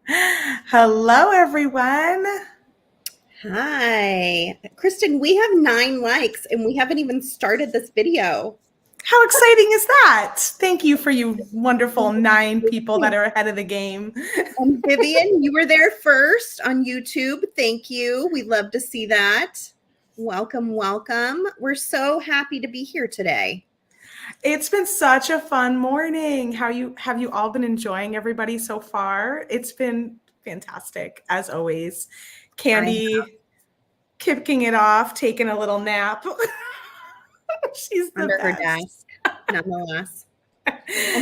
Hello, everyone. Hi. Kristen, we have 9 likes and we haven't even started this video. How exciting is that? Thank you for you wonderful 9 people that are ahead of the game. And Vivian, you were there first on YouTube. Thank you. We love to see that. Welcome, welcome. We're so happy to be here today. It's been such a fun morning. Have you all been enjoying everybody so far? It's been fantastic as always. Candy kicking it off, taking a little nap. She's the Under her best. desk, nonetheless. I'm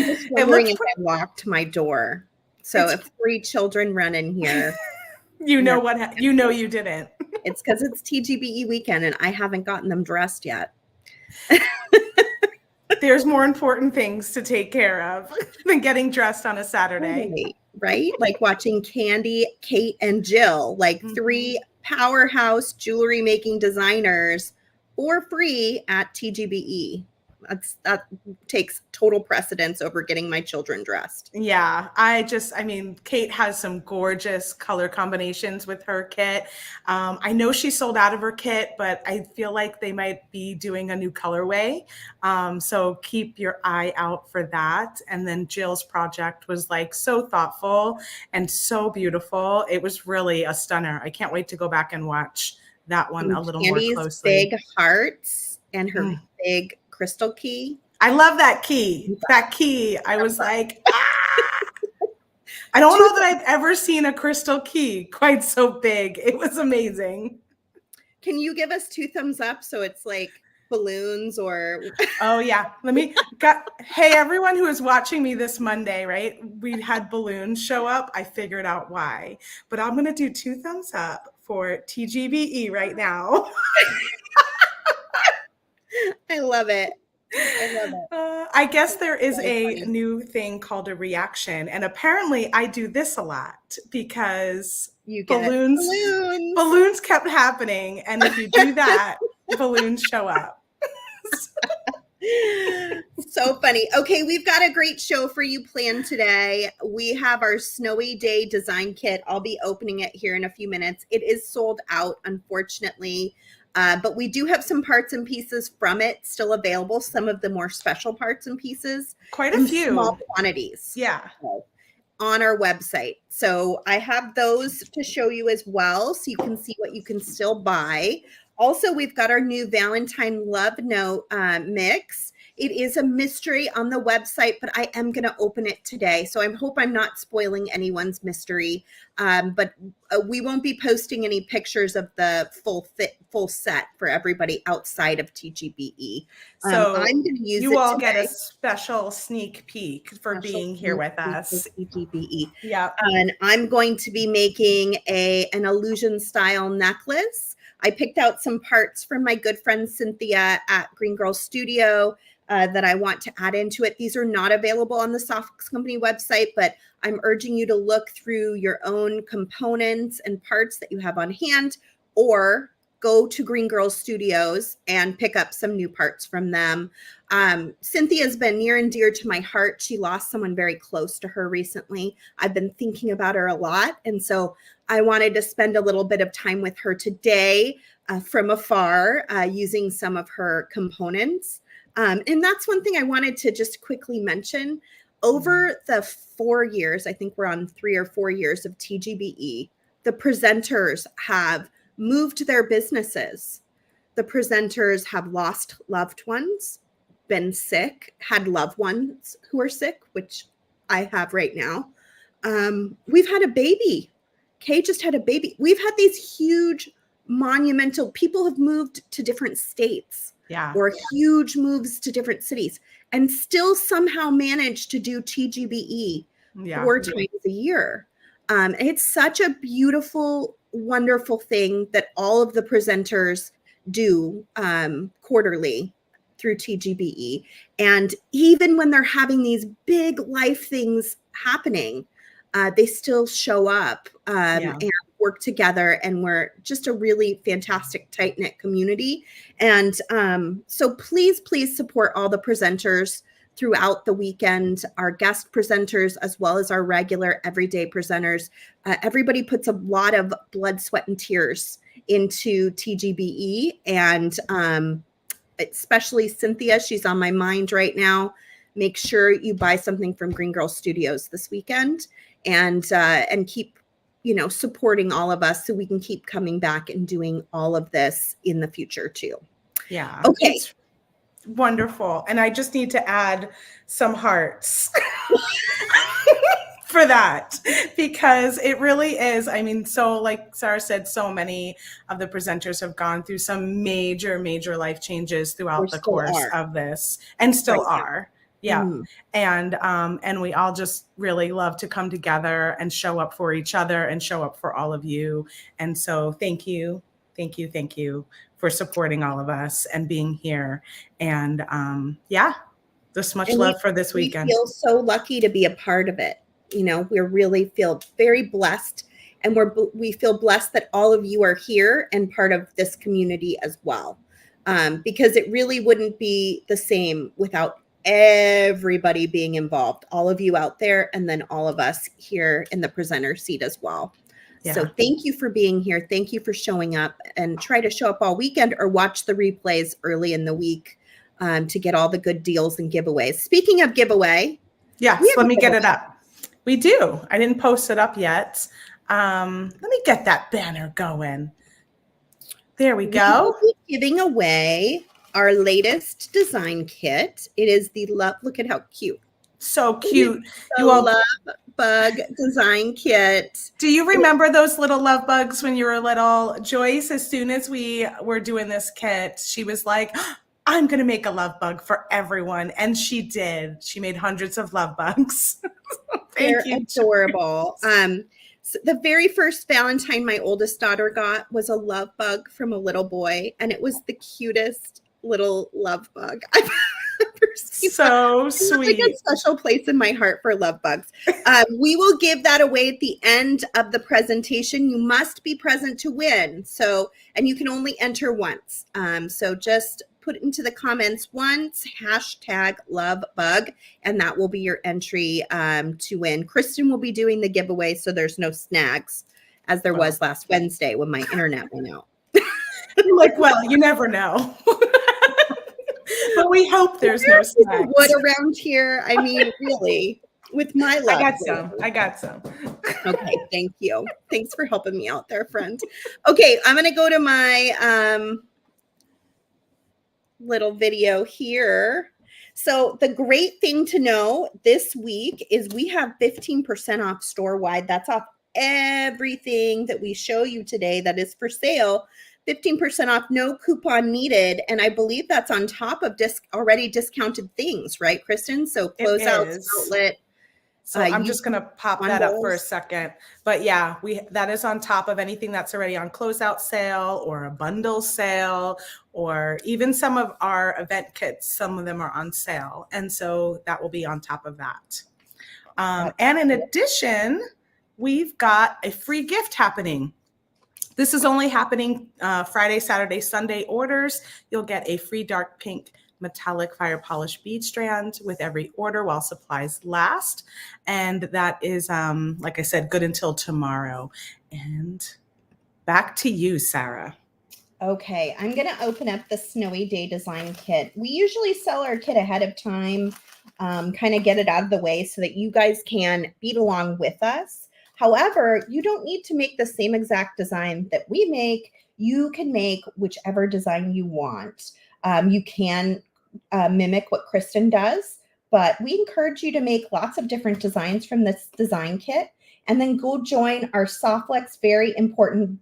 just It wondering looks if I locked my door. So it's if 3 children run in here, you know no, what you didn't. it's because it's TGBE weekend and I haven't gotten them dressed yet. There's more important things to take care of than getting dressed on a Saturday. Right? Like watching Candy, Kate, and Jill, like 3 powerhouse jewelry making designers for free at TGBE. That takes total precedence over getting my children dressed. Yeah, Kate has some gorgeous color combinations with her kit. I know she sold out of her kit, but I feel like they might be doing a new colorway. So keep your eye out for that. And then Jill's project was like so thoughtful and so beautiful. It was really a stunner. I can't wait to go back and watch that one a little more closely. Big hearts and her big crystal key. I love that key. That key. I was like, I don't know that I've ever seen a crystal key quite so big. It was amazing. Can you give us 2 thumbs up so it's like balloons or? Oh yeah. Hey, everyone who is watching me this Monday, right? We had balloons show up. I figured out why. But I'm going to do 2 thumbs up for TGBE right now. I love it. I guess there is a new thing called a reaction, and apparently I do this a lot because balloons kept happening, and if you do that, balloons show up. So funny. Okay, we've got a great show for you planned today. We have our Snowy Day design kit. I'll be opening it here in a few minutes. It is sold out, unfortunately. But we do have some parts and pieces from it still available, some of the more special parts and pieces. Quite a few. Small quantities. Yeah. On our website. So I have those to show you as well, so you can see what you can still buy. Also, we've got our new Valentine Love Note mix. It is a mystery on the website, but I am going to open it today. So I hope I'm not spoiling anyone's mystery. But we won't be posting any pictures of the full set for everybody outside of TGBE. So I'm going to use you all today. Get a special sneak peek for being here with us. TGBE. Yeah. And I'm going to be making an illusion style necklace. I picked out some parts from my good friend Cynthia at Green Girl Studio that I want to add into it. These are not available on the Softix Company website, but I'm urging you to look through your own components and parts that you have on hand, or go to Green Girl Studios and pick up some new parts from them. Cynthia's been near and dear to my heart. She lost someone very close to her recently. I've been thinking about her a lot, and so I wanted to spend a little bit of time with her today from afar, using some of her components. And that's one thing I wanted to just quickly mention. Over the 4 years, I think we're on 3 or 4 years of TGBE, the presenters have moved their businesses. The presenters have lost loved ones, been sick, had loved ones who are sick, which I have right now. We've had a baby. Kay just had a baby. We've had these huge monumental, people have moved to different states. Yeah. Or huge moves to different cities, and still somehow manage to do TGBE 4 times a year. It's such a beautiful, wonderful thing that all of the presenters do quarterly through TGBE. And even when they're having these big life things happening, they still show up and work together, and we're just a really fantastic, tight-knit community. And so please support all the presenters throughout the weekend, our guest presenters, as well as our regular everyday presenters. Everybody puts a lot of blood, sweat, and tears into TGBE, and especially Cynthia. She's on my mind right now. Make sure you buy something from Green Girl Studios this weekend, and keep, supporting all of us so we can keep coming back and doing all of this in the future too. Yeah. Okay. It's wonderful. And I just need to add some hearts for that, because it really is. I mean, so like Sara said, so many of the presenters have gone through some major life changes throughout the course of this, and still are. Yeah. And we all just really love to come together and show up for each other and show up for all of you. And so thank you for supporting all of us and being here. And just much love for this weekend. We feel so lucky to be a part of it. We really feel very blessed, and we feel blessed that all of you are here and part of this community as well. Because it really wouldn't be the same without everybody being involved, all of you out there, and then all of us here in the presenter seat as well. Yeah. So thank you for being here. Thank you for showing up, and try to show up all weekend or watch the replays early in the week to get all the good deals and giveaways. Speaking of giveaway. Yes, let me get it up. We do. I didn't post it up yet. Let me get that banner going. There we go. We will be giving away our latest design kit. It is the love. Look at how cute. So cute. You all love bug design kit. Do you remember those little love bugs when you were little? Joyce, as soon as we were doing this kit, she was like, I'm going to make a love bug for everyone. And she did. She made hundreds of love bugs. They're adorable. So the very first Valentine my oldest daughter got was a love bug from a little boy. And it was the cutest little love bug I've ever seen. So sweet. Like a special place in my heart for love bugs. We will give that away at the end of the presentation. You must be present to win. So, and you can only enter once. So just put into the comments once, #lovebug, and that will be your entry to win. Kristen will be doing the giveaway, so there's no snags, as there was last Wednesday when my internet went out. You're like, well, you never know. But we hope there's no snags. Wood around here. I mean, really, with my love. I got some. Okay, thank you. Thanks for helping me out there, friend. Okay, I'm going to go to my little video here. So the great thing to know this week is we have 15% off store-wide. That's off everything that we show you today that is for sale. 15% off, no coupon needed. And I believe that's on top of already discounted things, right, Kristen? So closeouts, outlet. So I'm just going to pop that up for a second. But yeah, that is on top of anything that's already on closeout sale or a bundle sale, or even some of our event kits. Some of them are on sale. And so that will be on top of that. And in addition, we've got a free gift happening. This is only happening Friday, Saturday, Sunday orders. You'll get a free dark pink metallic fire polish bead strand with every order while supplies last. And that is, like I said, good until tomorrow. And back to you, Sara. Okay, I'm going to open up the Snowy Day Design Kit. We usually sell our kit ahead of time, kind of get it out of the way so that you guys can bead along with us. However, you don't need to make the same exact design that we make. You can make whichever design you want. You can mimic what Kristen does, but we encourage you to make lots of different designs from this design kit, and then go join our Softlex very important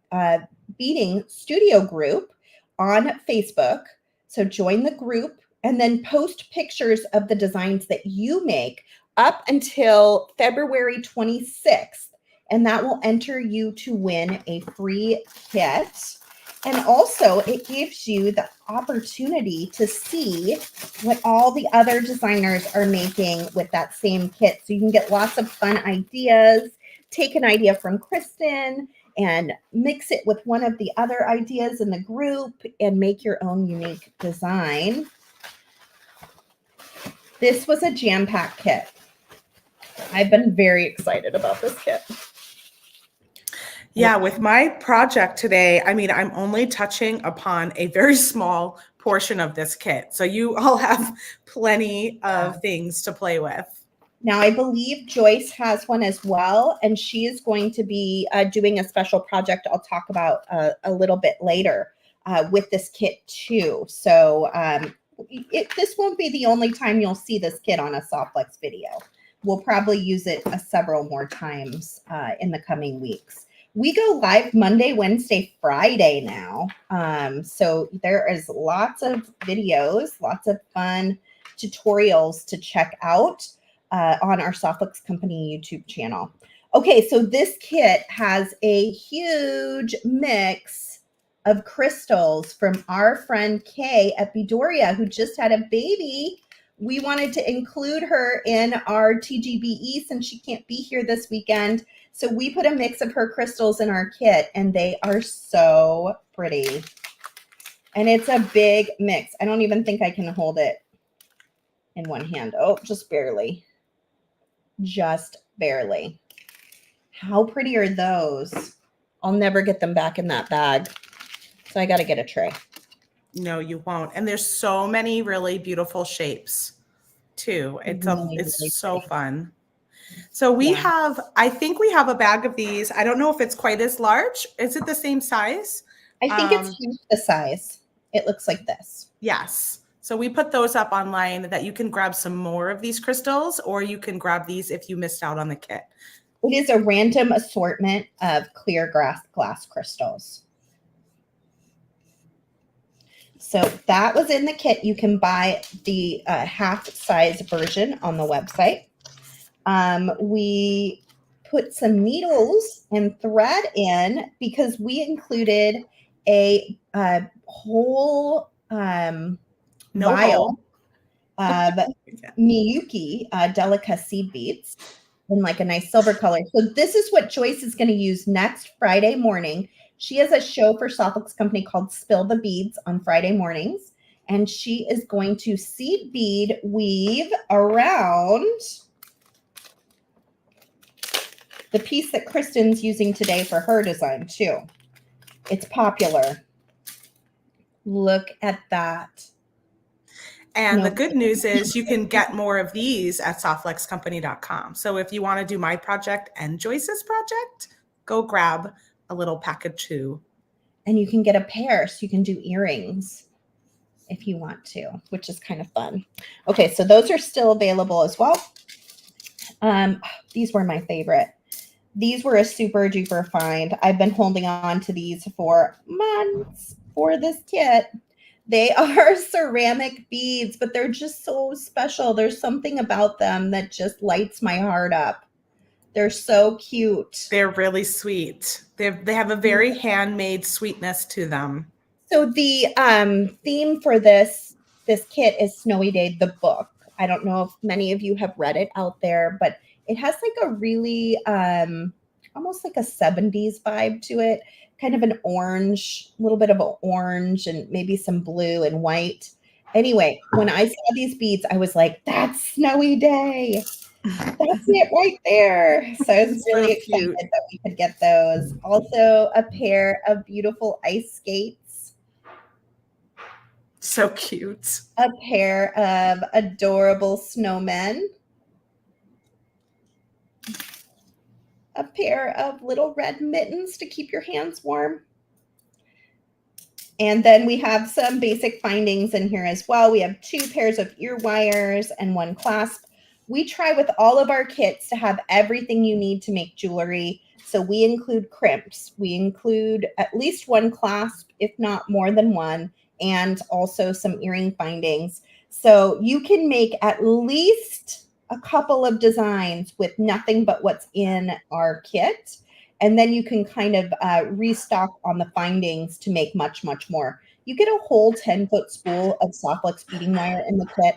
beading studio group on Facebook. So join the group and then post pictures of the designs that you make up until February 26th. And that will enter you to win a free kit. And also it gives you the opportunity to see what all the other designers are making with that same kit. So you can get lots of fun ideas, take an idea from Kristen and mix it with one of the other ideas in the group and make your own unique design. This was a jam-pack kit. I've been very excited about this kit. Yeah, with my project today, I mean, I'm only touching upon a very small portion of this kit. So you all have plenty of things to play with. Now, I believe Joyce has one as well, and she is going to be doing a special project I'll talk about a little bit later with this kit too. So this won't be the only time you'll see this kit on a Softflex video. We'll probably use it several more times in the coming weeks. We go live Monday, Wednesday, Friday now. So there is lots of videos, lots of fun tutorials to check out on our Softflex Company YouTube channel. Okay, so this kit has a huge mix of crystals from our friend Kay at Bedoria, who just had a baby. We wanted to include her in our TGBE since she can't be here this weekend. So we put a mix of her crystals in our kit, and they are so pretty. And it's a big mix. I don't even think I can hold it in one hand. Oh, just barely. Just barely. How pretty are those? I'll never get them back in that bag. So I got to get a tray. No, you won't. And there's so many really beautiful shapes too. It's so fun. So we have, I think we have a bag of these. I don't know if it's quite as large. Is it the same size? I think it's half the size. It looks like this. Yes. So we put those up online that you can grab some more of these crystals, or you can grab these if you missed out on the kit. It is a random assortment of clear glass crystals. So that was in the kit. You can buy the half size version on the website. We put some needles and thread in because we included a whole vial of Miyuki Delica seed beads in like a nice silver color. So this is what Joyce is going to use next Friday morning. She has a show for Softflex Company called Spill the Beads on Friday mornings. And she is going to seed bead weave around the piece that Kristen's using today for her design too. It's popular. Look at that. And the good news is you can get more of these at softflexcompany.com. So if you want to do my project and Joyce's project, go grab a little package too. And you can get a pair, so you can do earrings if you want to, which is kind of fun. Okay, so those are still available as well. These were my favorite. These were a super duper find. I've been holding on to these for months for this kit. They are ceramic beads, but they're just so special. There's something about them that just lights my heart up. They're so cute. They're really sweet. They have a very handmade sweetness to them. So the theme for this kit is Snowy Day, the book. I don't know if many of you have read it out there, but it has like a really almost like a 70s vibe to it. Kind of an orange, a little bit of an orange and maybe some blue and white. Anyway, when I saw these beads, I was like, that's Snowy Day. That's it right there. So I was really excited that we could get those. Also, a pair of beautiful ice skates. So cute. A pair of adorable snowmen. A pair of little red mittens to keep your hands warm. And then we have some basic findings in here as well. We have 2 pairs of ear wires and 1 clasp. We try with all of our kits to have everything you need to make jewelry. So we include crimps. We include at least 1 clasp, if not more than 1, and also some earring findings. So you can make at least a couple of designs with nothing but what's in our kit. And then you can kind of restock on the findings to make much, much more. You get a whole 10-foot spool of Softflex beading wire in the kit.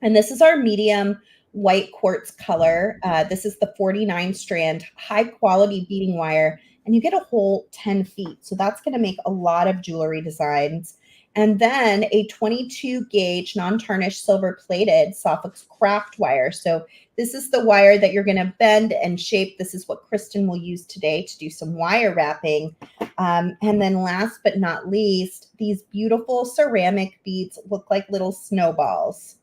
And this is our medium white quartz color. This is the 49 strand high quality beading wire, and you get a whole 10 feet. So that's going to make a lot of jewelry designs. And then a 22 gauge non-tarnished silver plated Sofx craft wire. So this is the wire that you're going to bend and shape. This is what Kristen will use today to do some wire wrapping. And then last but not least, these beautiful ceramic beads look like little snowballs.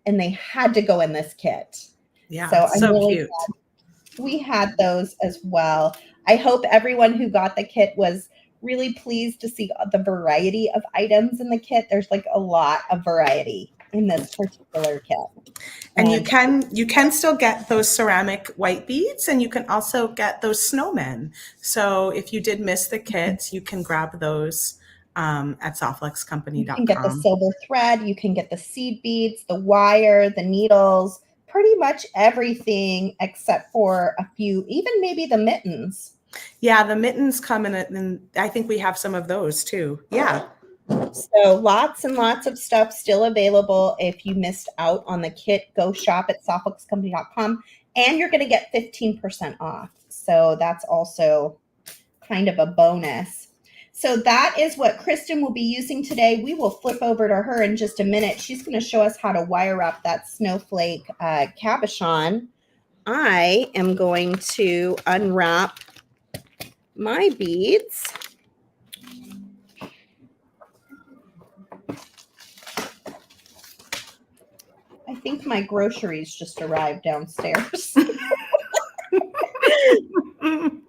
And they had to go in this kit. Yeah, so I'm really cute. glad we had those as well. I hope everyone who got the kit was really pleased to see the variety of items in the kit. There's like a lot of variety in this particular kit. And you can still get those ceramic white beads, and you can also get those snowmen. So if you did miss the kits, you can grab those at softluxcompany.com. You can get the silver thread, you can get the seed beads, the wire, the needles, pretty much everything except for a few, even maybe the mittens. Yeah, the mittens come in it, and I think we have some of those too. Yeah. So lots and lots of stuff still available. If you missed out on the kit, go shop at softluxcompany.com, and you're going to get 15% off. So that's also kind of a bonus. So that is what Kristen will be using today. We will flip over to her in just a minute. She's going to show us how to wire wrap that snowflake cabochon. I am going to unwrap my beads. I think my groceries just arrived downstairs.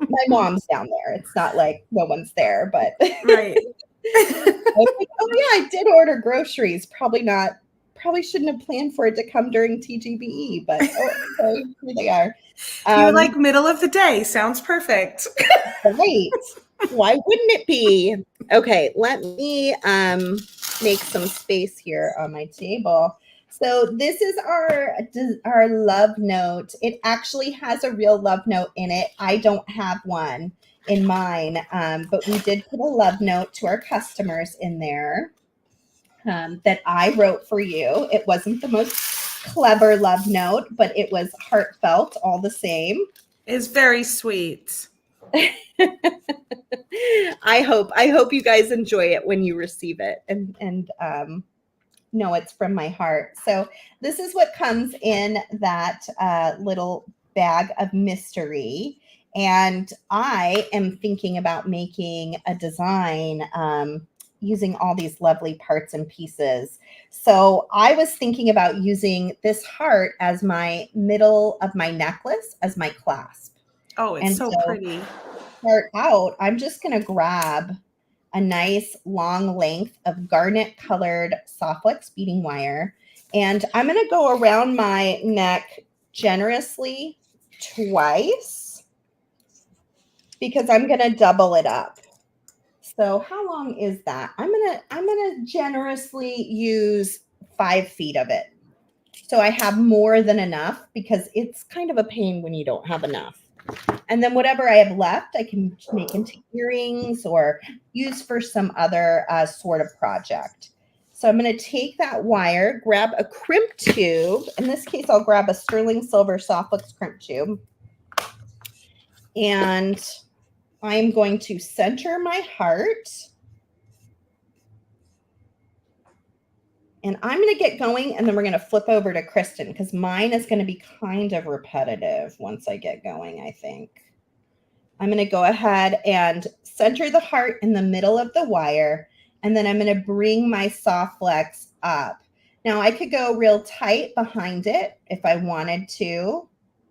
My mom's down there. It's not like no one's there, but Right. Oh yeah, I did order groceries. Probably shouldn't have planned for it to come during TGBE, but okay, here they are. You're like middle of the day. Sounds perfect. Right. Why wouldn't it be? Okay, let me make some space here on my table. So this is our love note. It actually has a real love note in it. I don't have one in mine, but we did put a love note to our customers in there that I wrote for you. It wasn't the most clever love note, but it was heartfelt all the same. It's very sweet. I hope you guys enjoy it when you receive it and know it's from my heart. So this is what comes in that little bag of mystery. And I am thinking about making a design using all these lovely parts and pieces. So I was thinking about using this heart as my middle of my necklace as my clasp. Oh, it's so pretty. Start out, I'm just going to grab a nice long length of garnet colored Softflex beading wire. And I'm going to go around my neck generously twice because I'm going to double it up. So how long is that? I'm going to generously use 5 feet of it. So I have more than enough because it's kind of a pain when you don't have enough. And then whatever I have left, I can make into earrings or use for some other sort of project. So I'm going to take that wire, grab a crimp tube. In this case, I'll grab a sterling silver Softflex crimp tube. And I'm going to center my heart. And I'm going to get going, and then we're going to flip over to Kristen because mine is going to be kind of repetitive once I get going, I think. I'm going to go ahead and center the heart in the middle of the wire, and then I'm going to bring my Softflex up. Now, I could go real tight behind it if I wanted to,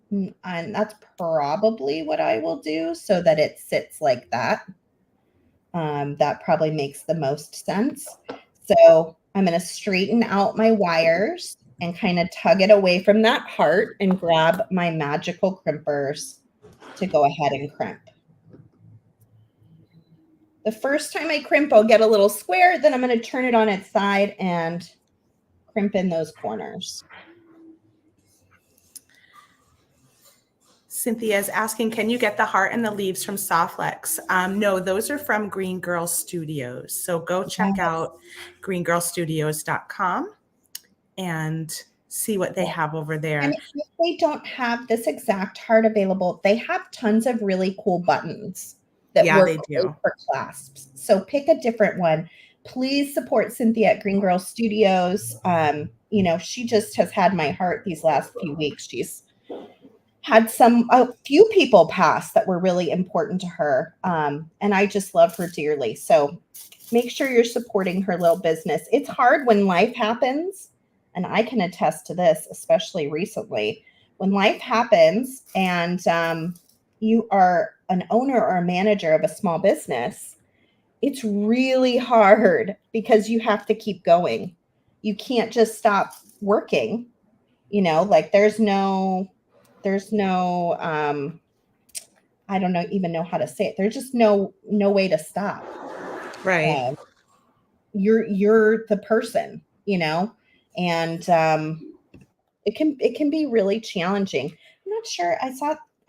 and that's probably what I will do so that it sits like that. That probably makes the most sense. So I'm going to straighten out my wires and kind of tug it away from that heart and grab my magical crimpers to go ahead and crimp. The first time I crimp, I'll get a little square. Then I'm going to turn it on its side and crimp in those corners. Cynthia is asking, can you get the heart and the leaves from Softflex? No, those are from Green Girl Studios. So go check out greengirlstudios.com and see what they have over there. And if they don't have this exact heart available, they have tons of really cool buttons that work for clasps. So pick a different one. please support Cynthia at Green Girl Studios. You know, she just has had my heart these last few weeks. She's had a few people pass that were really important to her. And I just love her dearly. So make sure you're supporting her little business. It's hard when life happens. And I can attest to this, especially recently. When life happens and you are an owner or a manager of a small business, it's really hard because you have to keep going. You can't just stop working. You know, like there's no I don't even know how to say it. There's just no way to stop. Right. You're the person, you know, and it can be really challenging. I'm not sure.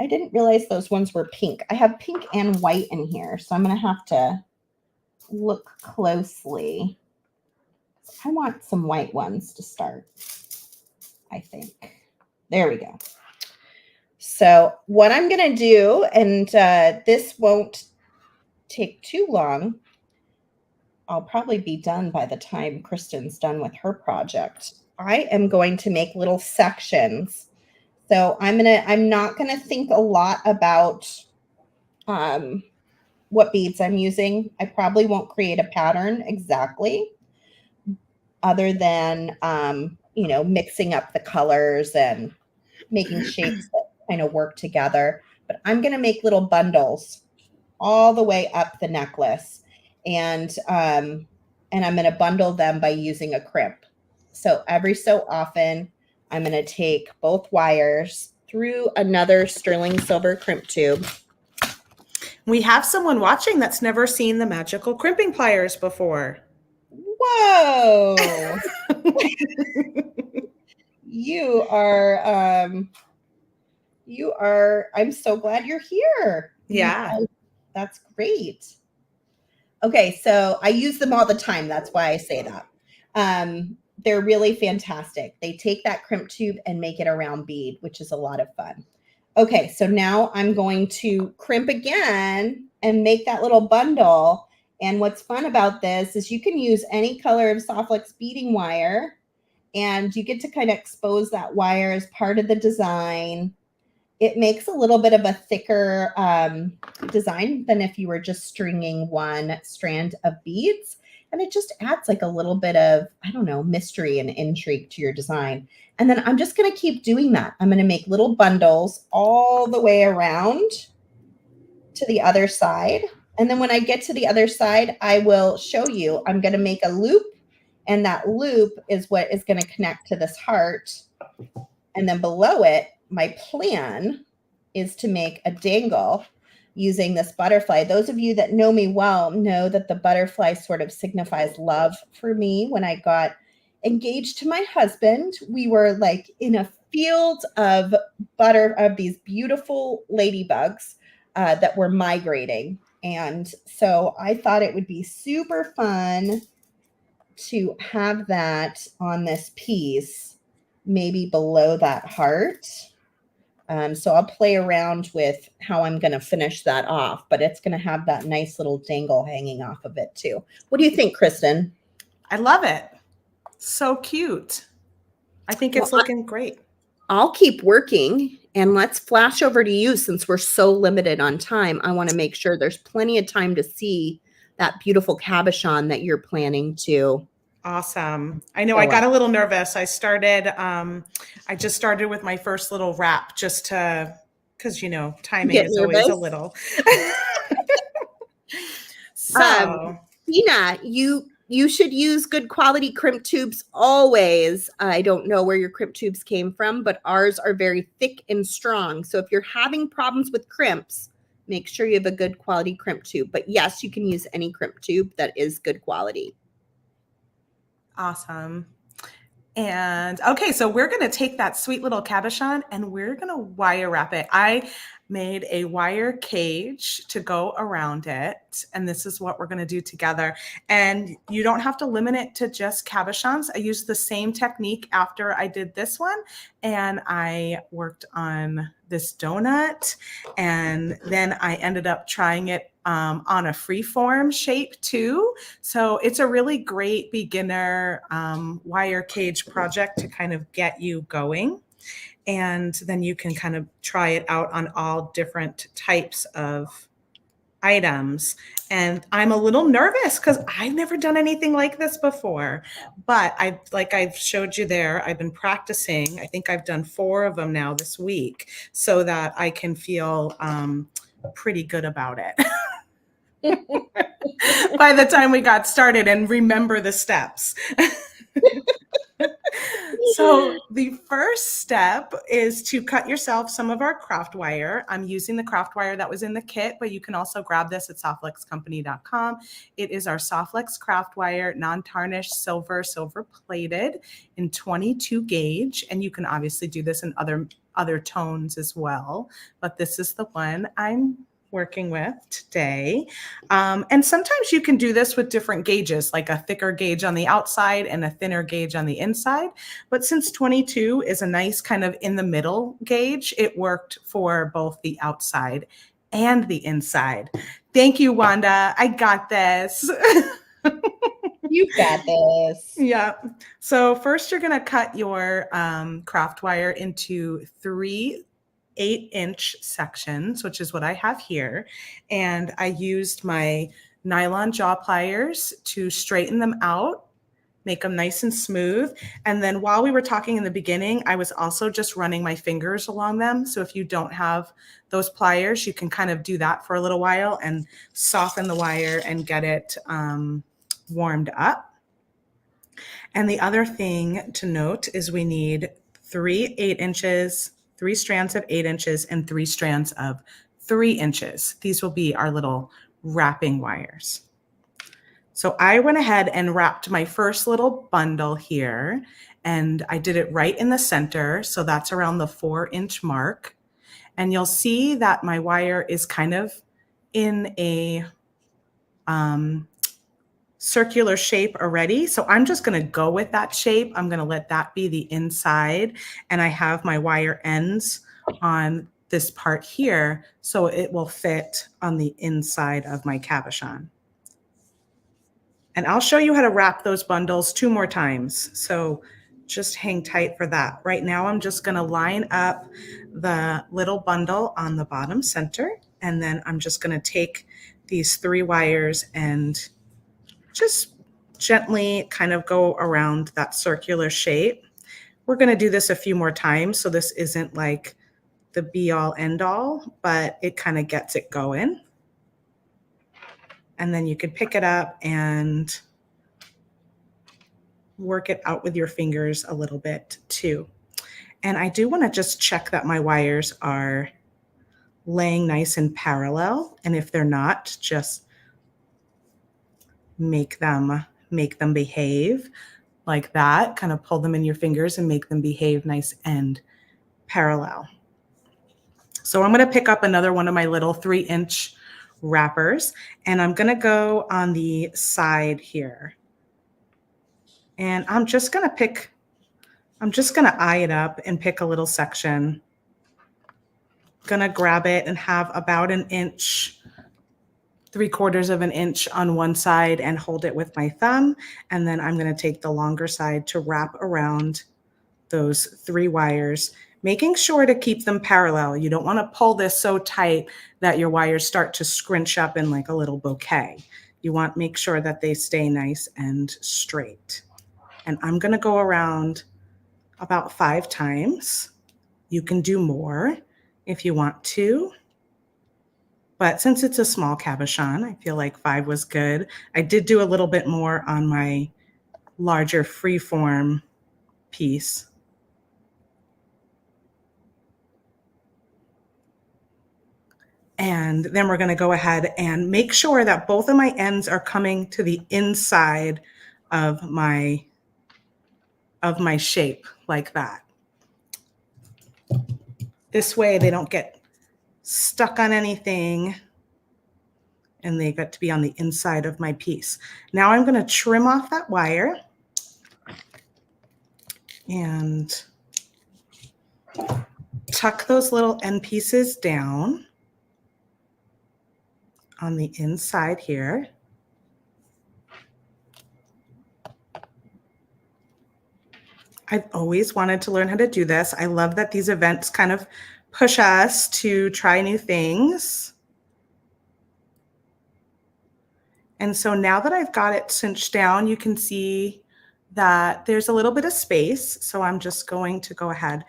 I didn't realize those ones were pink. I have pink and white in here, so I'm gonna have to look closely. I want some white ones to start, I think. There we go. So what I'm going to do, and this won't take too long. I'll probably be done by the time Kristen's done with her project. I am going to make little sections. So I'm not going to think a lot about what beads I'm using. I probably won't create a pattern exactly, other than, you know, mixing up the colors and making shapes that kind of work together. But I'm going to make little bundles all the way up the necklace. And I'm going to bundle them by using a crimp. So every so often, I'm going to take both wires through another sterling silver crimp tube. We have someone watching that's never seen the magical crimping pliers before. Whoa. You are, I'm so glad you're here. Yeah. That's great. Okay, so I use them all the time. That's why I say that. They're really fantastic. They take that crimp tube and make it a round bead, which is a lot of fun. Okay, so now I'm going to crimp again and make that little bundle. And what's fun about this is you can use any color of Softflex beading wire, and you get to kind of expose that wire as part of the design. It makes a little bit of a thicker design than if you were just stringing one strand of beads. And it just adds like a little bit of, I don't know, mystery and intrigue to your design. And then I'm just going to keep doing that. I'm going to make little bundles all the way around to the other side. And then when I get to the other side, I will show you. I'm going to make a loop, and that loop is what is going to connect to this heart. And then below it, my plan is to make a dangle using this butterfly. Those of you that know me well know that the butterfly sort of signifies love for me. When I got engaged to my husband, we were like in a field of these beautiful ladybugs that were migrating. And so I thought it would be super fun to have that on this piece, maybe below that heart. So I'll play around with how I'm going to finish that off, but it's going to have that nice little dangle hanging off of it too. What do you think, Kristen? I love it. So cute. I think it's looking great. I'll keep working, and let's flash over to you since we're so limited on time. I want to make sure there's plenty of time to see that beautiful cabochon that you're planning to. Awesome. I know I got a little nervous. I just started with my first little wrap just to, because, you know, timing is always a little. So, Tina, you should use good quality crimp tubes always. I don't know where your crimp tubes came from, but ours are very thick and strong. So if you're having problems with crimps, make sure you have a good quality crimp tube. But yes, you can use any crimp tube that is good quality. Awesome. And okay, so we're going to take that sweet little cabochon and we're going to wire wrap it. I made a wire cage to go around it, and this is what we're going to do together. And you don't have to limit it to just cabochons. I used the same technique after I did this one, and I worked on this donut, and then I ended up trying it on a freeform shape too. So it's a really great beginner wire cage project to kind of get you going. And then you can kind of try it out on all different types of items. And I'm a little nervous because I've never done anything like this before. But like I've showed you there, I've been practicing. I think I've done 4 of them now this week so that I can feel pretty good about it by the time we got started and remember the steps. So the first step is to cut yourself some of our craft wire. I'm using the craft wire that was in the kit, but you can also grab this at softluxcompany.com. It is our Softlux craft wire, non-tarnished silver plated in 22 gauge. And you can obviously do this in other tones as well, but this is the one I'm working with today. And sometimes you can do this with different gauges, like a thicker gauge on the outside and a thinner gauge on the inside. But since 22 is a nice kind of in the middle gauge, it worked for both the outside and the inside. Thank you, Wanda. I got this. You got this. Yeah. So first you're going to cut your craft wire into 3 8-inch sections, which is what I have here. And I used my nylon jaw pliers to straighten them out, make them nice and smooth. And then while we were talking in the beginning, I was also just running my fingers along them. So if you don't have those pliers, you can kind of do that for a little while and soften the wire and get it warmed up. And the other thing to note is we need 3 8-inches, 3 strands of 8 inches, and 3 strands of 3 inches. These will be our little wrapping wires. So I went ahead and wrapped my first little bundle here, and I did it right in the center. So that's around the 4-inch mark. And you'll see that my wire is kind of in a circular shape already. So I'm just going to go with that shape. I'm going to let that be the inside. And I have my wire ends on this part here, so it will fit on the inside of my cabochon. And I'll show you how to wrap those bundles 2 more times. So just hang tight for that. Right now, I'm just going to line up the little bundle on the bottom center. And then I'm just going to take these 3 wires and just gently kind of go around that circular shape. We're going to do this a few more times, so this isn't like the be all end all, but it kind of gets it going. And then you can pick it up and work it out with your fingers a little bit too. And I do want to just check that my wires are laying nice and parallel. And if they're not, just make them behave like that. Kind of pull them in your fingers and make them behave nice and parallel. So I'm going to pick up another one of my little 3-inch wrappers, and I'm going to go on the side here. And I'm just going to eye it up and pick a little section. Going to grab it and have about 1 inch, 3/4 of an inch on one side and hold it with my thumb. And then I'm going to take the longer side to wrap around those 3 wires, making sure to keep them parallel. You don't want to pull this so tight that your wires start to scrunch up in like a little bouquet. You want to make sure that they stay nice and straight. And I'm going to go around about 5 times. You can do more if you want to. But since it's a small cabochon, I feel like 5 was good. I did do a little bit more on my larger freeform piece. And then we're going to go ahead and make sure that both of my ends are coming to the inside of my shape like that. This way they don't get stuck on anything and they get to be on the inside of my piece. Now I'm going to trim off that wire and tuck those little end pieces down. on the inside here. I've always wanted to learn how to do this. I love that these events kind of push us to try new things. And so now that I've got it cinched down, you can see that there's a little bit of space. So I'm just going to go ahead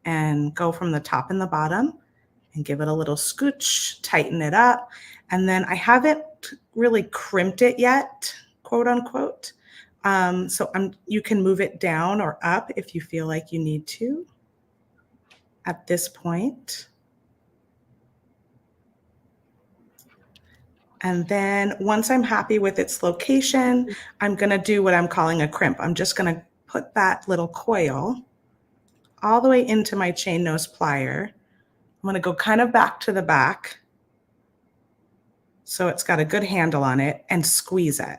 and go from the top and the bottom and give it a little scooch, tighten it up. And then I haven't really crimped it yet, quote unquote. So you can move it down or up if you feel like you need to at this point. And then once I'm happy with its location, I'm going to do what I'm calling a crimp. I'm just going to put that little coil all the way into my chain nose plier. I'm going to go kind of back to the back so it's got a good handle on it and squeeze it.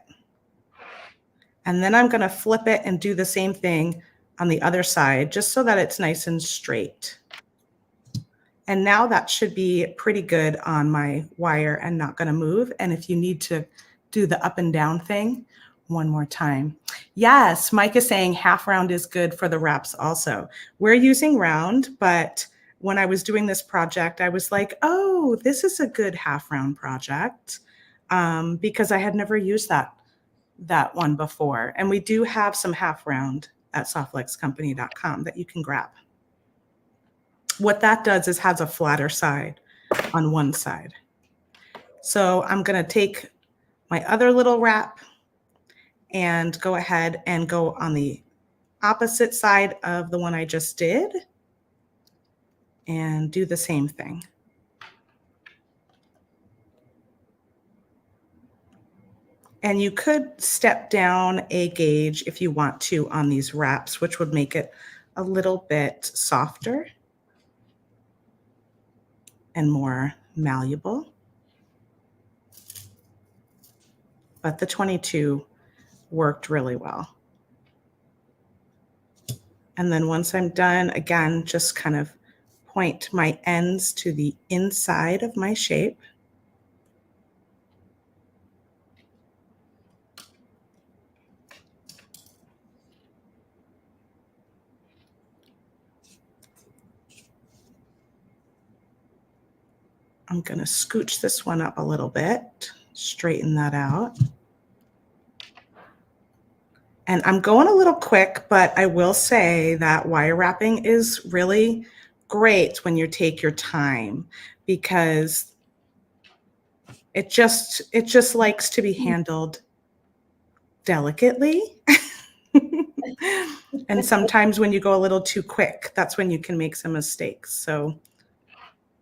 And then I'm going to flip it and do the same thing on the other side just so that it's nice and straight. And now that should be pretty good on my wire and not going to move. And if you need to do the up and down thing, one more time. Yes, Mike is saying half round is good for the wraps also. We're using round, but when I was doing this project, I was like, oh, this is a good half round project because I had never used that one before. And we do have some half round at softluxcompany.com that you can grab. What that does is has a flatter side on one side. So I'm going to take my other little wrap and go ahead and go on the opposite side of the one I just did and do the same thing. And you could step down a gauge if you want to on these wraps, which would make it a little bit softer and more malleable. But the 22 worked really well. And then once I'm done, again, just kind of point my ends to the inside of my shape. I'm going to scooch this one up a little bit, straighten that out. And I'm going a little quick, but I will say that wire wrapping is really great when you take your time because it just likes to be handled delicately. And sometimes when you go a little too quick, that's when you can make some mistakes. So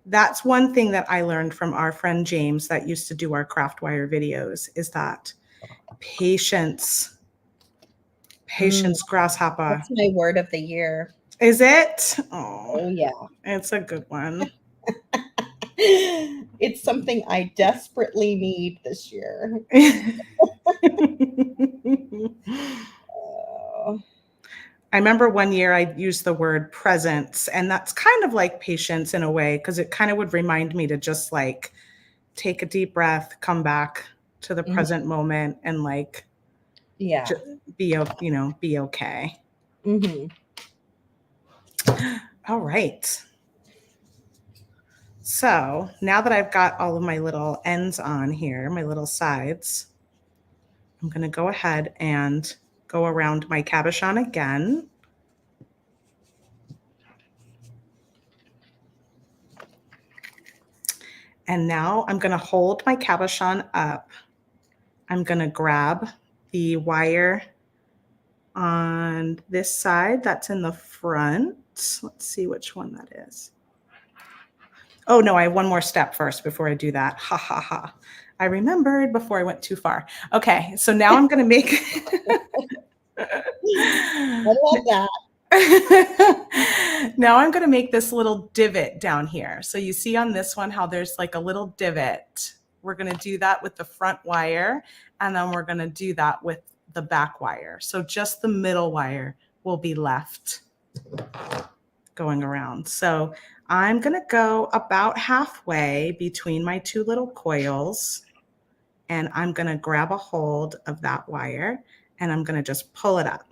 that's one thing that I learned from our friend James that used to do our craft wire videos is that patience, grasshopper. That's my word of the year. Is it? Oh yeah. It's a good one. It's something I desperately need this year. I remember one year I used the word presence, and that's kind of like patience in a way, because it kind of would remind me to just like take a deep breath, come back to the present moment, and like be okay. All right. So now that I've got all of my little ends on here, my little sides, I'm going to go ahead and go around my cabochon again. And now I'm going to hold my cabochon up. I'm going to grab the wire on this side that's in the front. Let's see which one that is. Oh, no, I have one more step first before I do that. Ha, ha, ha. I remembered before I went too far. Okay, so now I'm going to make... I love that. Now I'm going to make this little divot down here. So you see on this one how there's like a little divot. We're going to do that with the front wire, and then we're going to do that with the back wire. So just the middle wire will be left going around. So I'm going to go about halfway between my two little coils. and I'm gonna grab a hold of that wire and I'm gonna just pull it up,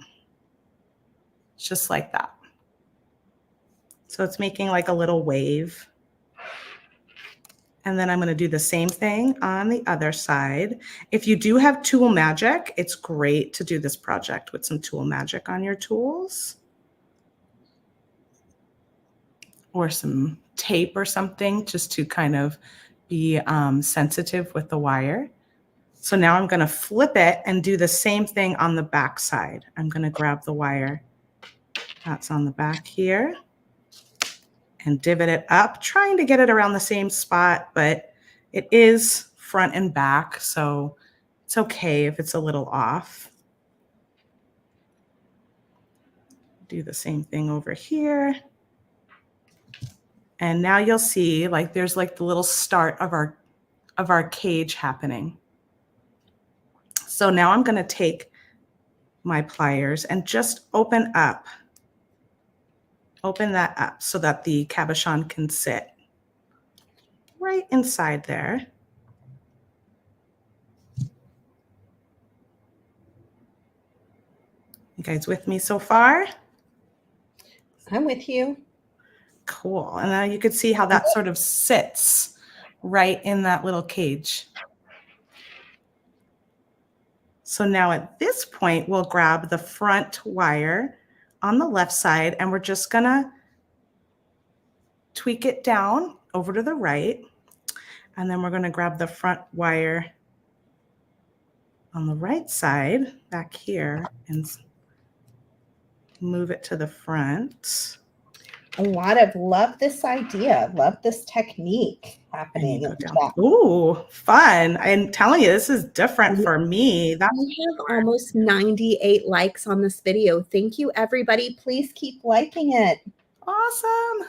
just like that. So it's making like a little wave. And then I'm going to do the same thing on the other side. If you do have tool magic, it's great to do this project with some tool magic on your tools. Or some tape or something, just to kind of be sensitive with the wire. So now I'm going to flip it and do the same thing on the back side. I'm going to grab the wire that's on the back here and divot it up, trying to get it around the same spot, but it is front and back, so it's okay if it's a little off. Do the same thing over here. And now you'll see like there's like the little start of our cage happening. So now I'm going to take my pliers and just open that up so that the cabochon can sit right inside there. You guys with me so far? I'm with you. Cool. And now you can see how that sort of sits right in that little cage. So now at this point, we'll grab the front wire on the left side and we're just gonna tweak it down over to the right. And then we're gonna grab the front wire on the right side back here and move it to the front. A lot of love this idea, love this technique happening. Ooh, fun. I'm telling you, this is different for me. We have almost 98 likes on this video. Thank you, everybody. Please keep liking it. Awesome.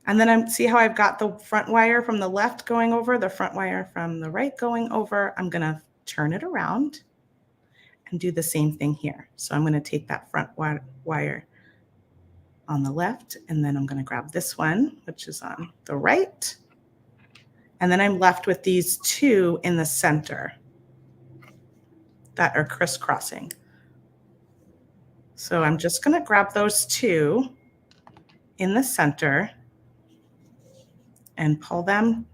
And then see how I've got the front wire from the left going over, the front wire from the right going over. I'm going to turn it around and do the same thing here. So I'm going to take that front wire on the left, and then I'm going to grab this one, which is on the right. And then I'm left with these two in the center that are crisscrossing. So I'm just going to grab those two in the center and pull them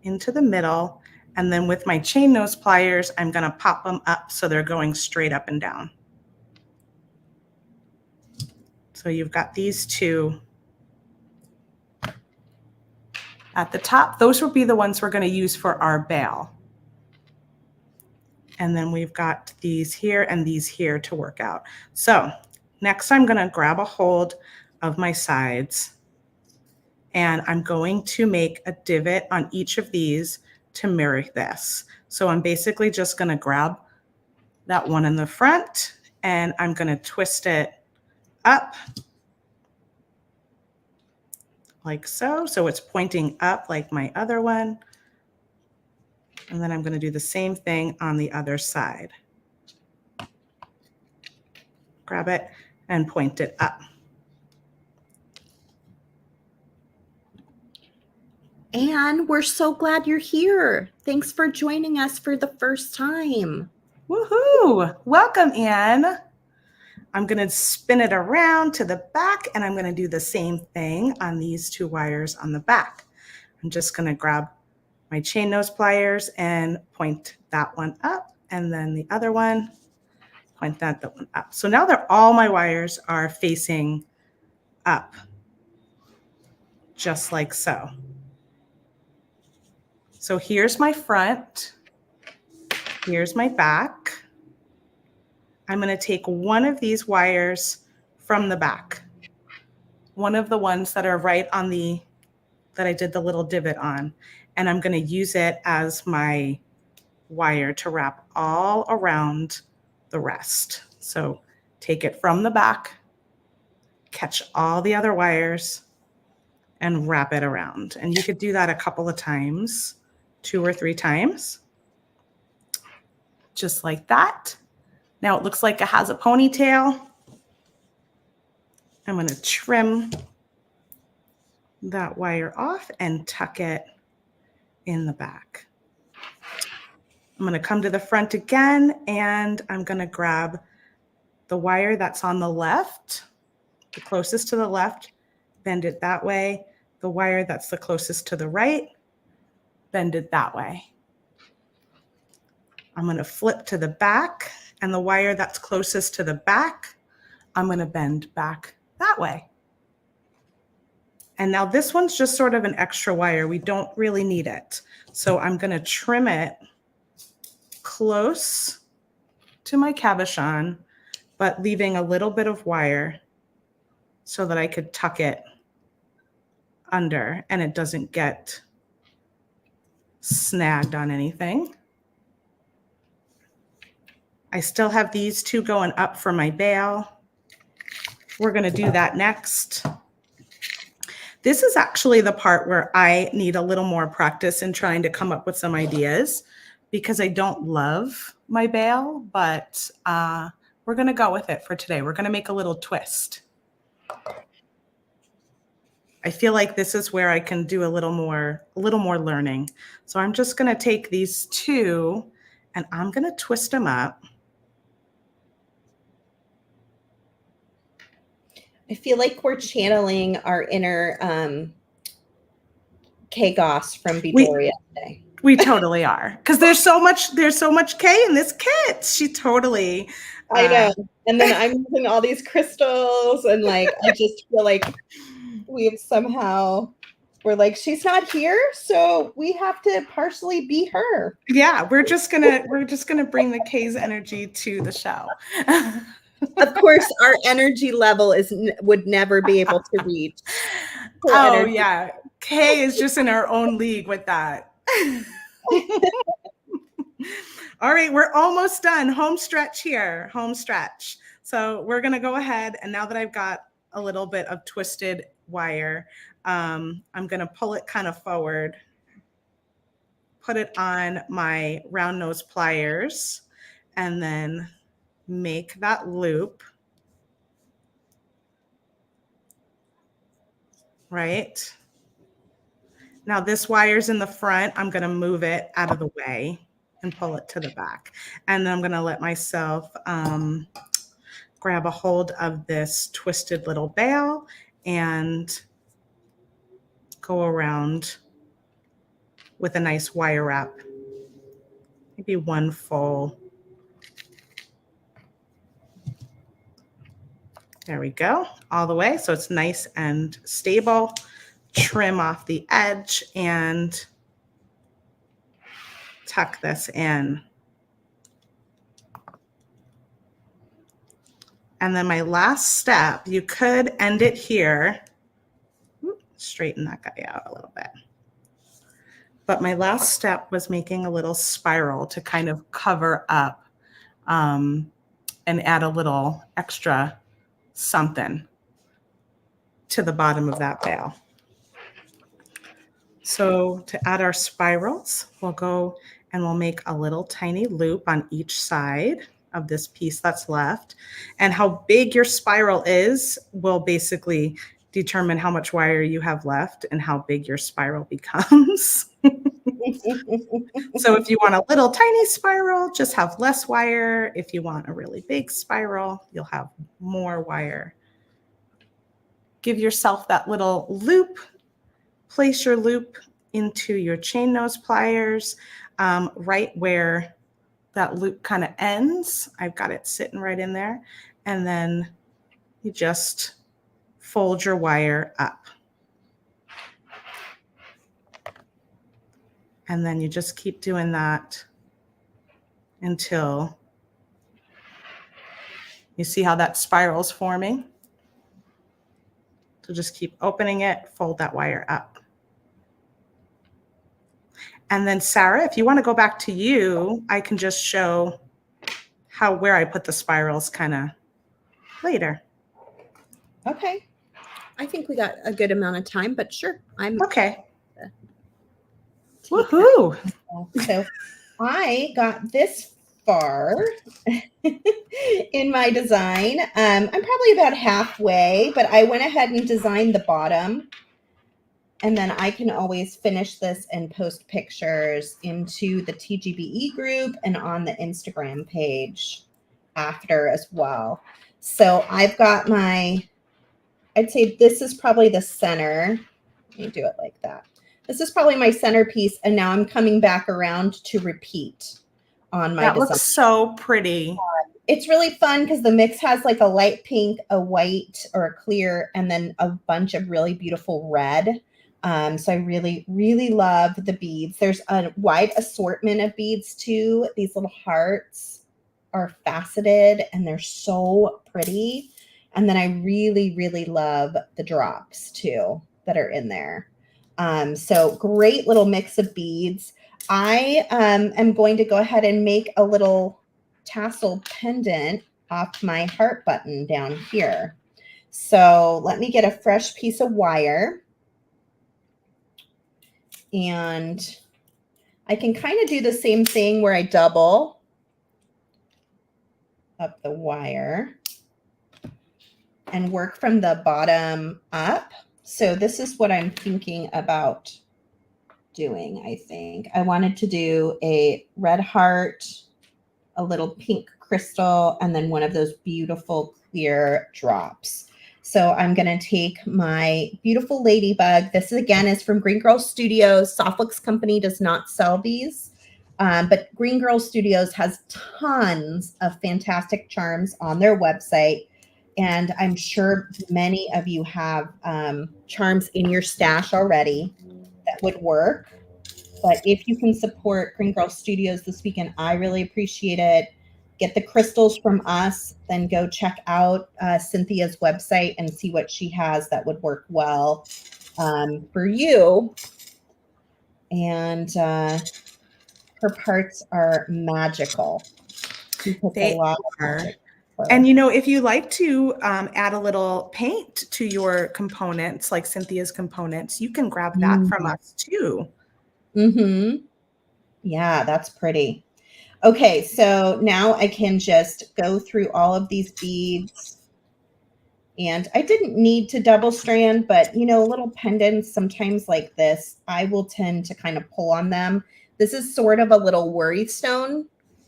into the middle. And then with my chain nose pliers, I'm going to pop them up so they're going straight up and down. So you've got these two at the top. Those will be the ones we're going to use for our bail. And then we've got these here and these here to work out. So next I'm going to grab a hold of my sides and I'm going to make a divot on each of these to mirror this. So I'm basically just going to grab that one in the front and I'm going to twist it up like so. So it's pointing up like my other one. And then I'm going to do the same thing on the other side. Grab it and point it up. And we're so glad you're here. Thanks for joining us for the first time. Woohoo! Welcome, Anne. I'm going to spin it around to the back and I'm going to do the same thing on these two wires on the back. I'm just going to grab my chain nose pliers and point that one up, and then the other one, point that one up. So now all my wires are facing up, just like so. So here's my front, here's my back. I'm going to take one of these wires from the back, one of the ones that are right on that I did the little divot on, and I'm going to use it as my wire to wrap all around the rest. So take it from the back, catch all the other wires, and wrap it around. And you could do that a couple of times, 2 or 3 times, just like that. Now it looks like it has a ponytail. I'm going to trim that wire off and tuck it in the back. I'm going to come to the front again, and I'm going to grab the wire that's on the left, the closest to the left, bend it that way. The wire that's the closest to the right, bend it that way. I'm going to flip to the back, and the wire that's closest to the back, I'm going to bend back that way. And now this one's just sort of an extra wire. We don't really need it. So I'm going to trim it close to my cabochon, but leaving a little bit of wire so that I could tuck it under and it doesn't get snagged on anything. I still have these two going up for my bail. We're going to do that next. This is actually the part where I need a little more practice in trying to come up with some ideas because I don't love my bail, but we're going to go with it for today. We're going to make a little twist. I feel like this is where I can do a little more learning. So I'm just going to take these two and I'm going to twist them up. I feel like we're channeling our inner Kay Goss from Bedoria today. We totally are, because there's so much Kay in this kit. She totally. I know. And then I'm using all these crystals, and like I just feel like we're like, she's not here, so we have to partially be her. Yeah, we're just gonna bring the Kay's energy to the show. Of course, our energy level would never be able to reach. Oh energy. Yeah, Kay is just in her own league with that. All right, we're almost done. Home stretch here, home stretch. So we're gonna go ahead, and now that I've got a little bit of twisted wire, I'm gonna pull it kind of forward, put it on my round nose pliers, and then make that loop, right? Now this wire's in the front. I'm going to move it out of the way and pull it to the back. And then I'm going to let myself grab a hold of this twisted little bail and go around with a nice wire wrap, maybe one full. There we go, all the way. So it's nice and stable. Trim off the edge and tuck this in. And then my last step, you could end it here. Straighten that guy out a little bit. But my last step was making a little spiral to kind of cover up and add a little extra something to the bottom of that bail. So to add our spirals, we'll go and we'll make a little tiny loop on each side of this piece that's left. And how big your spiral is will basically determine how much wire you have left and how big your spiral becomes. So if you want a little tiny spiral, just have less wire. If you want a really big spiral, you'll have more wire. Give yourself that little loop. Place your loop into your chain nose pliers right where that loop kind of ends. I've got it sitting right in there. And then you just fold your wire up. And then you just keep doing that until you see how that spiral's forming. So just keep opening it, fold that wire up. And then Sara, if you want to go back to you, I can just show where I put the spirals kind of later. Okay. I think we got a good amount of time, but sure. I'm okay. Woohoo! So I got this far in my design. I'm probably about halfway, but I went ahead and designed the bottom And then I can always finish this and post pictures into the TGBE group and on the Instagram page after as well. So I've got my, I'd say this is probably the center. Let me do it like that. This is probably my centerpiece. And now I'm coming back around to repeat on my That design. looks so pretty. It's really fun because the mix has like a light pink, a white or a clear, and then a bunch of really beautiful red. So I really, really love the beads. There's a wide assortment of beads too. These little hearts are faceted and they're so pretty. And then I really, really love the drops too that are in there. So great little mix of beads. I am going to go ahead and make a little tassel pendant off my heart button down here. So let me get a fresh piece of wire. And I can kind of do the same thing where I double up the wire and work from the bottom up. So this is what I'm thinking about doing, I think. I wanted to do a red heart, a little pink crystal, and then one of those beautiful clear drops. So I'm going to take my beautiful ladybug. This again is from Green Girl Studios. Softflix Company does not sell these, but Green Girl Studios has tons of fantastic charms on their website. And I'm sure many of you have charms in your stash already that would work. But if you can support Green Girl Studios this weekend, I really appreciate it. Get the crystals from us, then go check out Cynthia's website and see what she has that would work well for you. And her parts are magical. They are. And you know, if you like to add a little paint to your components, like Cynthia's components, you can grab that from us too. Mm-hmm. Yeah, that's pretty. Okay, so now I can just go through all of these beads. And I didn't need to double strand, but you know, little pendants sometimes like this, I will tend to kind of pull on them. This is sort of a little worry stone.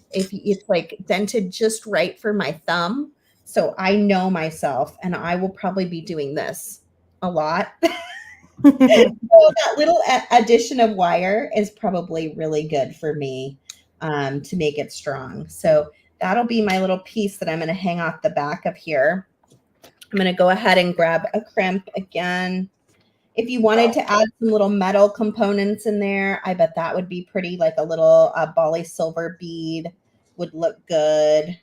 If it's like dented just right for my thumb. So I know myself and I will probably be doing this a lot. So that little addition of wire is probably really good for me to make it strong. So that'll be my little piece that I'm going to hang off the back of here. I'm going to go ahead and grab a crimp again. If you wanted to add some little metal components in there, I bet that would be pretty, like a little Bali silver bead would look good.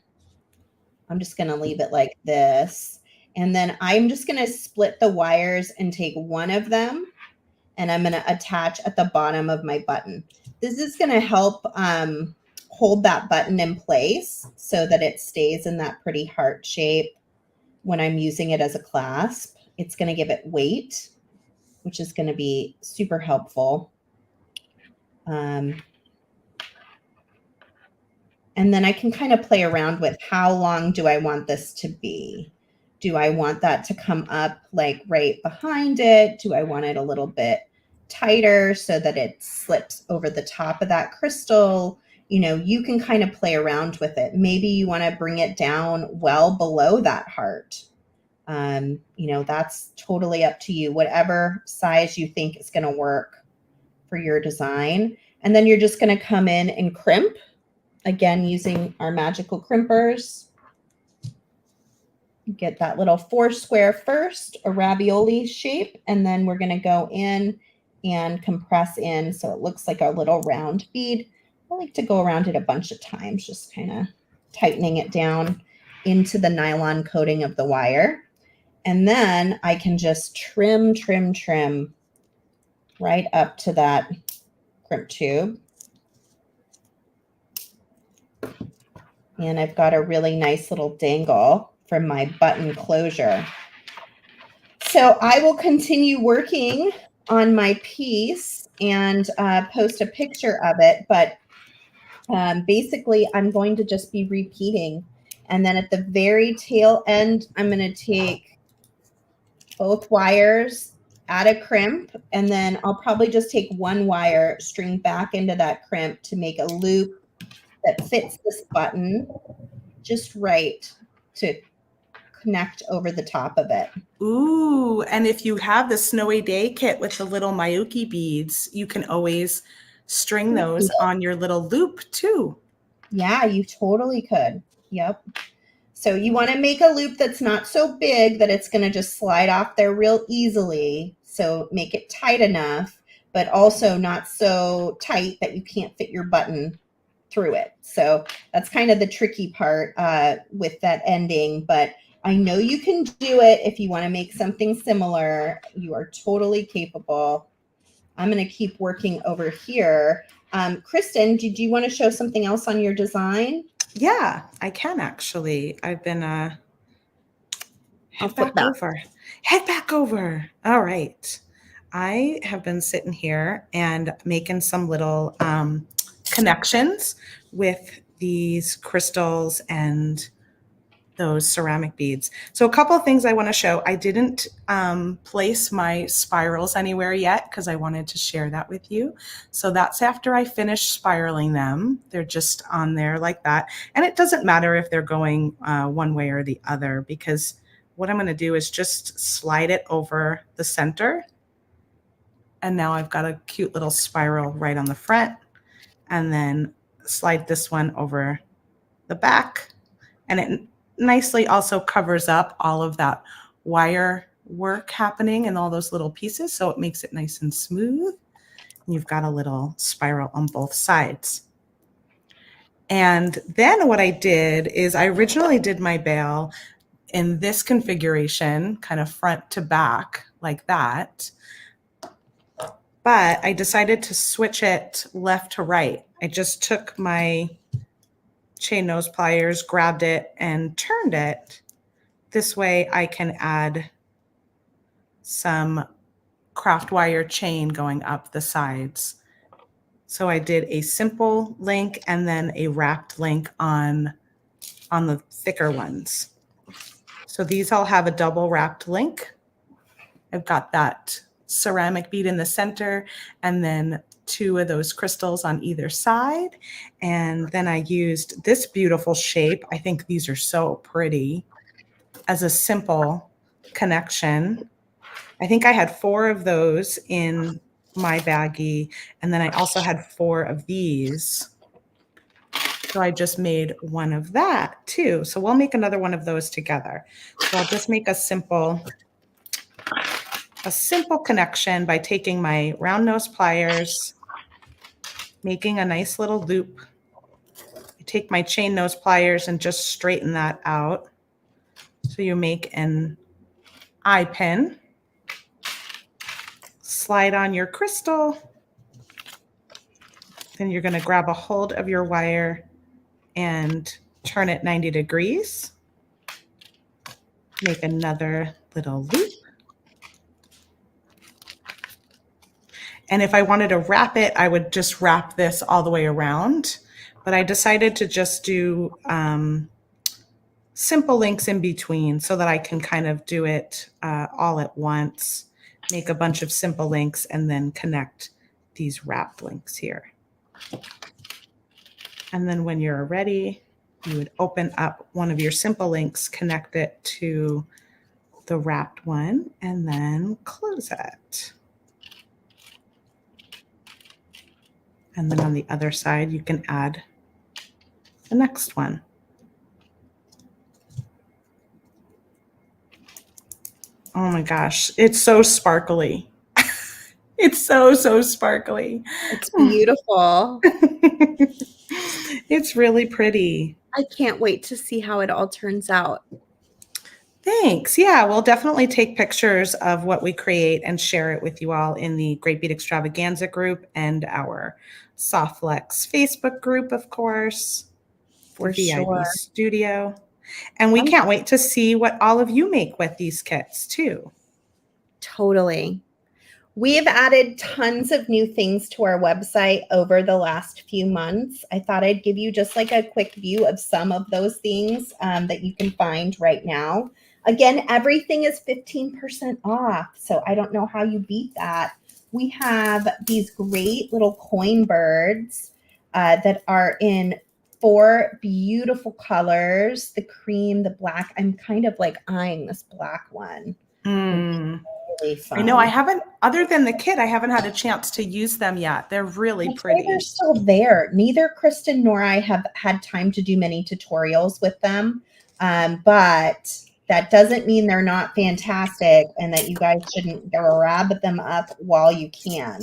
I'm just going to leave it like this. And then I'm just going to split the wires and take one of them and I'm going to attach at the bottom of my button. This is going to help hold that button in place so that it stays in that pretty heart shape when I'm using it as a clasp. It's going to give it weight, which is going to be super helpful. And then I can kind of play around with how long do I want this to be? Do I want that to come up like right behind it? Do I want it a little bit tighter so that it slips over the top of that crystal? You know, you can kind of play around with it. Maybe you want to bring it down well below that heart. You know, that's totally up to you, whatever size you think is going to work for your design. And then you're just going to come in and crimp, again, using our magical crimpers. Get that little 4 square first, a ravioli shape, and then we're going to go in and compress in so it looks like a little round bead. I like to go around it a bunch of times, just kind of tightening it down into the nylon coating of the wire. And then I can just trim right up to that crimp tube. And I've got a really nice little dangle from my button closure. So I will continue working on my piece and post a picture of it. But basically, I'm going to just be repeating. And then at the very tail end, I'm going to take both wires add a crimp, and then I'll probably just take one wire, string back into that crimp to make a loop that fits this button just right to connect over the top of it. Ooh, and if you have the Snowy Day kit with the little Miyuki beads, you can always string those on your little loop too. Yeah, you totally could. Yep. So you want to make a loop that's not so big that it's going to just slide off there real easily. So make it tight enough, but also not so tight that you can't fit your button through it. So that's kind of the tricky part with that ending, but I know you can do it if you want to make something similar. You are totally capable. I'm going to keep working over here. Kristen, did you want to show something else on your design? Yeah, I can actually. I've been head back over. All right. I have been sitting here and making some little connections with these crystals and those ceramic beads. So a couple of things I want to show. I didn't place my spirals anywhere yet because I wanted to share that with you. So that's after I finish spiraling them. They're just on there like that. And it doesn't matter if they're going one way or the other, because what I'm going to do is just slide it over the center. And now I've got a cute little spiral right on the front, and then slide this one over the back. And it nicely also covers up all of that wire work happening and all those little pieces, so it makes it nice and smooth. And you've got a little spiral on both sides. And then what I did is I originally did my bail in this configuration, kind of front to back like that. But I decided to switch it left to right. I just took my chain nose pliers, grabbed it, and turned it. This way I can add some craft wire chain going up the sides. So I did a simple link and then a wrapped link on the thicker ones. So these all have a double wrapped link. I've got that ceramic bead in the center and then 2 of those crystals on either side. And then I used this beautiful shape. I think these are so pretty as a simple connection. I think I had 4 of those in my baggie. And then I also had 4 of these. So I just made one of that too. So we'll make another one of those together. So I'll just make a simple connection by taking my round nose pliers, making a nice little loop. I take my chain nose pliers and just straighten that out. So you make an eye pin, slide on your crystal, then you're going to grab a hold of your wire and turn it 90 degrees. Make another little loop. And if I wanted to wrap it, I would just wrap this all the way around. But I decided to just do simple links in between so that I can kind of do it all at once, make a bunch of simple links, and then connect these wrapped links here. And then when you're ready, you would open up one of your simple links, connect it to the wrapped one, and then close it. And then on the other side, you can add the next one. Oh my gosh, it's so sparkly. It's so sparkly. It's beautiful. It's really pretty. I can't wait to see how it all turns out. Thanks. Yeah, we'll definitely take pictures of what we create and share it with you all in the Great Bead Extravaganza group and our Softflex Facebook group, of course, For the sure. VIB Studio. And we can't wait to see what all of you make with these kits too. Totally. We have added tons of new things to our website over the last few months. I thought I'd give you just like a quick view of some of those things that you can find right now. Again, everything is 15% off, so I don't know how you beat that. We have these great little coin birds that are in 4 beautiful colors, the cream, the black. I'm kind of like eyeing this black one. Really fun. I know I haven't, other than the kit, I haven't had a chance to use them yet. They're really pretty. They're still there. Neither Kristen nor I have had time to do many tutorials with them, but that doesn't mean they're not fantastic and that you guys shouldn't grab them up while you can,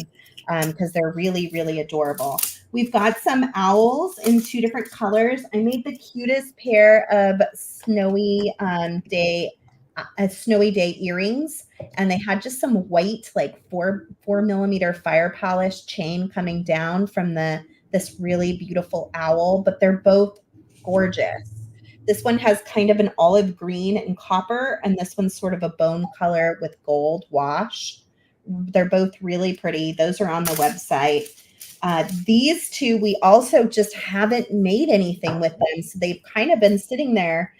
because they're really, really adorable. We've got some owls in 2 different colors. I made the cutest pair of snowy day earrings, and they had just some white, like 4mm fire polish chain coming down from this really beautiful owl, but they're both gorgeous. This one has kind of an olive green and copper, and this one's sort of a bone color with gold wash. They're both really pretty. Those are on the website. These 2, we also just haven't made anything with them, so they've kind of been sitting there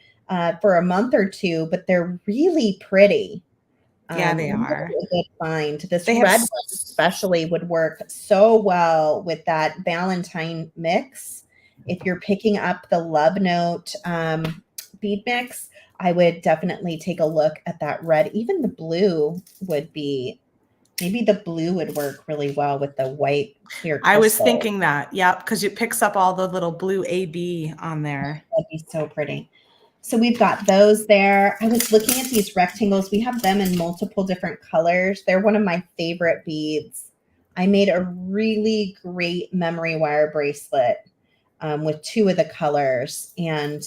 for a month or 2, but they're really pretty. Yeah, they are. A good find. This red one especially would work so well with that Valentine mix. If you're picking up the Love Note bead mix, I would definitely take a look at that red. Even the blue would be, maybe the blue would work really well with the white clear crystal. I was thinking that, yeah, because it picks up all the little blue AB on there. That'd be so pretty. So we've got those there. I was looking at these rectangles. We have them in multiple different colors. They're one of my favorite beads. I made a really great memory wire bracelet with 2 of the colors. And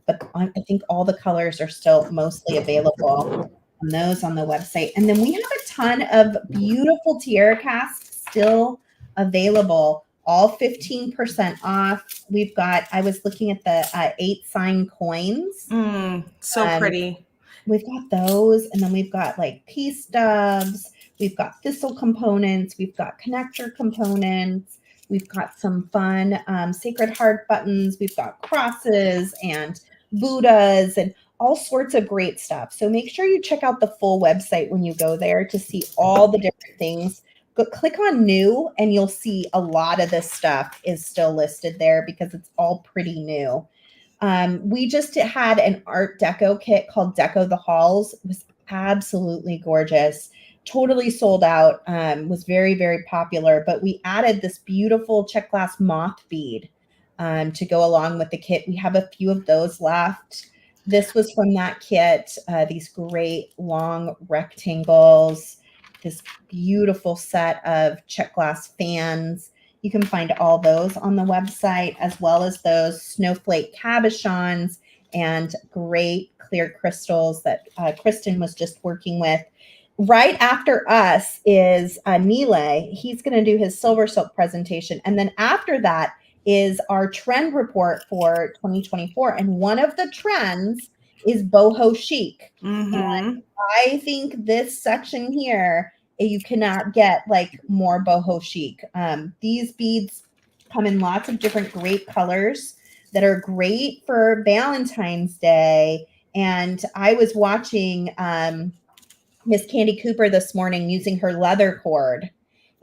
but I think all the colors are still mostly available on those on the website. And then we have a ton of beautiful tiara casts still available. All 15% off. We've got, I was looking at the 8 sign coins. So pretty. We've got those. And then we've got like peace doves. We've got thistle components. We've got connector components. We've got some fun sacred heart buttons. We've got crosses and Buddhas and all sorts of great stuff. So make sure you check out the full website when you go there to see all the different things. But click on new and you'll see a lot of this stuff is still listed there because it's all pretty new. We just had an art deco kit called Deco the Halls. It was absolutely gorgeous. Totally sold out. Was very, very popular. But we added this beautiful check glass moth bead to go along with the kit. We have a few of those left. This was from that kit. These great long rectangles. This beautiful set of check glass fans. You can find all those on the website, as well as those snowflake cabochons and great clear crystals that Kristen was just working with. Right after us is Nile. He's going to do his silver silk presentation. And then after that is our trend report for 2024. And one of the trends is boho chic. And I think this section here, you cannot get like more boho chic. These beads come in lots of different great colors that are great for Valentine's Day. And I was watching Miss Candy Cooper this morning using her leather cord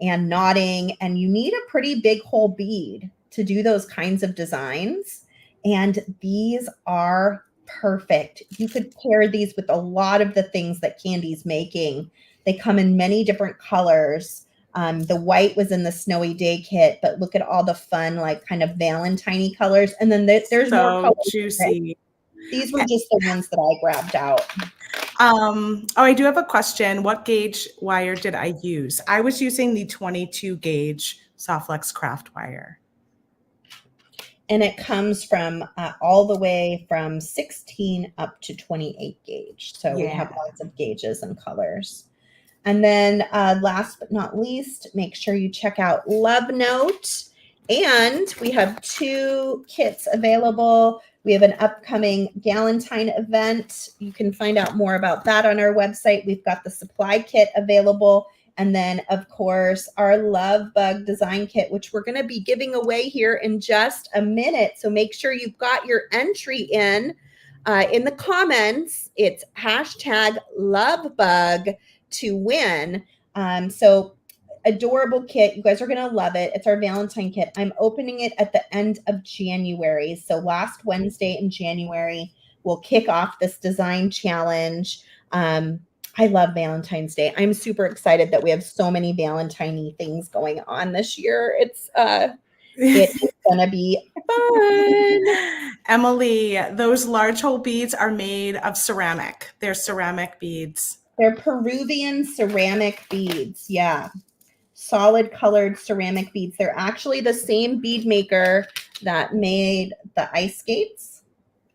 and knotting, and you need a pretty big whole bead to do those kinds of designs. And these are perfect. You could pair these with a lot of the things that Candy's making. They come in many different colors. The white was in the Snowy Day kit, but look at all the fun, like kind of Valentine-y colors. And then there's more colors. Juicy. These were just the ones that I grabbed out. I do have a question. What gauge wire did I use? I was using the 22 gauge Softflex craft wire. And it comes from all the way from 16 up to 28 gauge. So we have lots of gauges and colors. And then last but not least, make sure you check out Love Note. And we have 2 kits available. We have an upcoming Galentine event. You can find out more about that on our website. We've got the supply kit available. And then, of course, our Love Bug design kit, which we're going to be giving away here in just a minute. So make sure you've got your entry in the comments. It's hashtag #LoveBug to win. So adorable kit. You guys are going to love it. It's our Valentine kit. I'm opening it at the end of January. So last Wednesday in January, we'll kick off this design challenge. I love Valentine's Day. I'm super excited that we have so many Valentine-y things going on this year. It's gonna be fun. Emily, those large hole beads are made of ceramic. They're ceramic beads. They're Peruvian ceramic beads. Yeah. Solid colored ceramic beads. They're actually the same bead maker that made the ice skates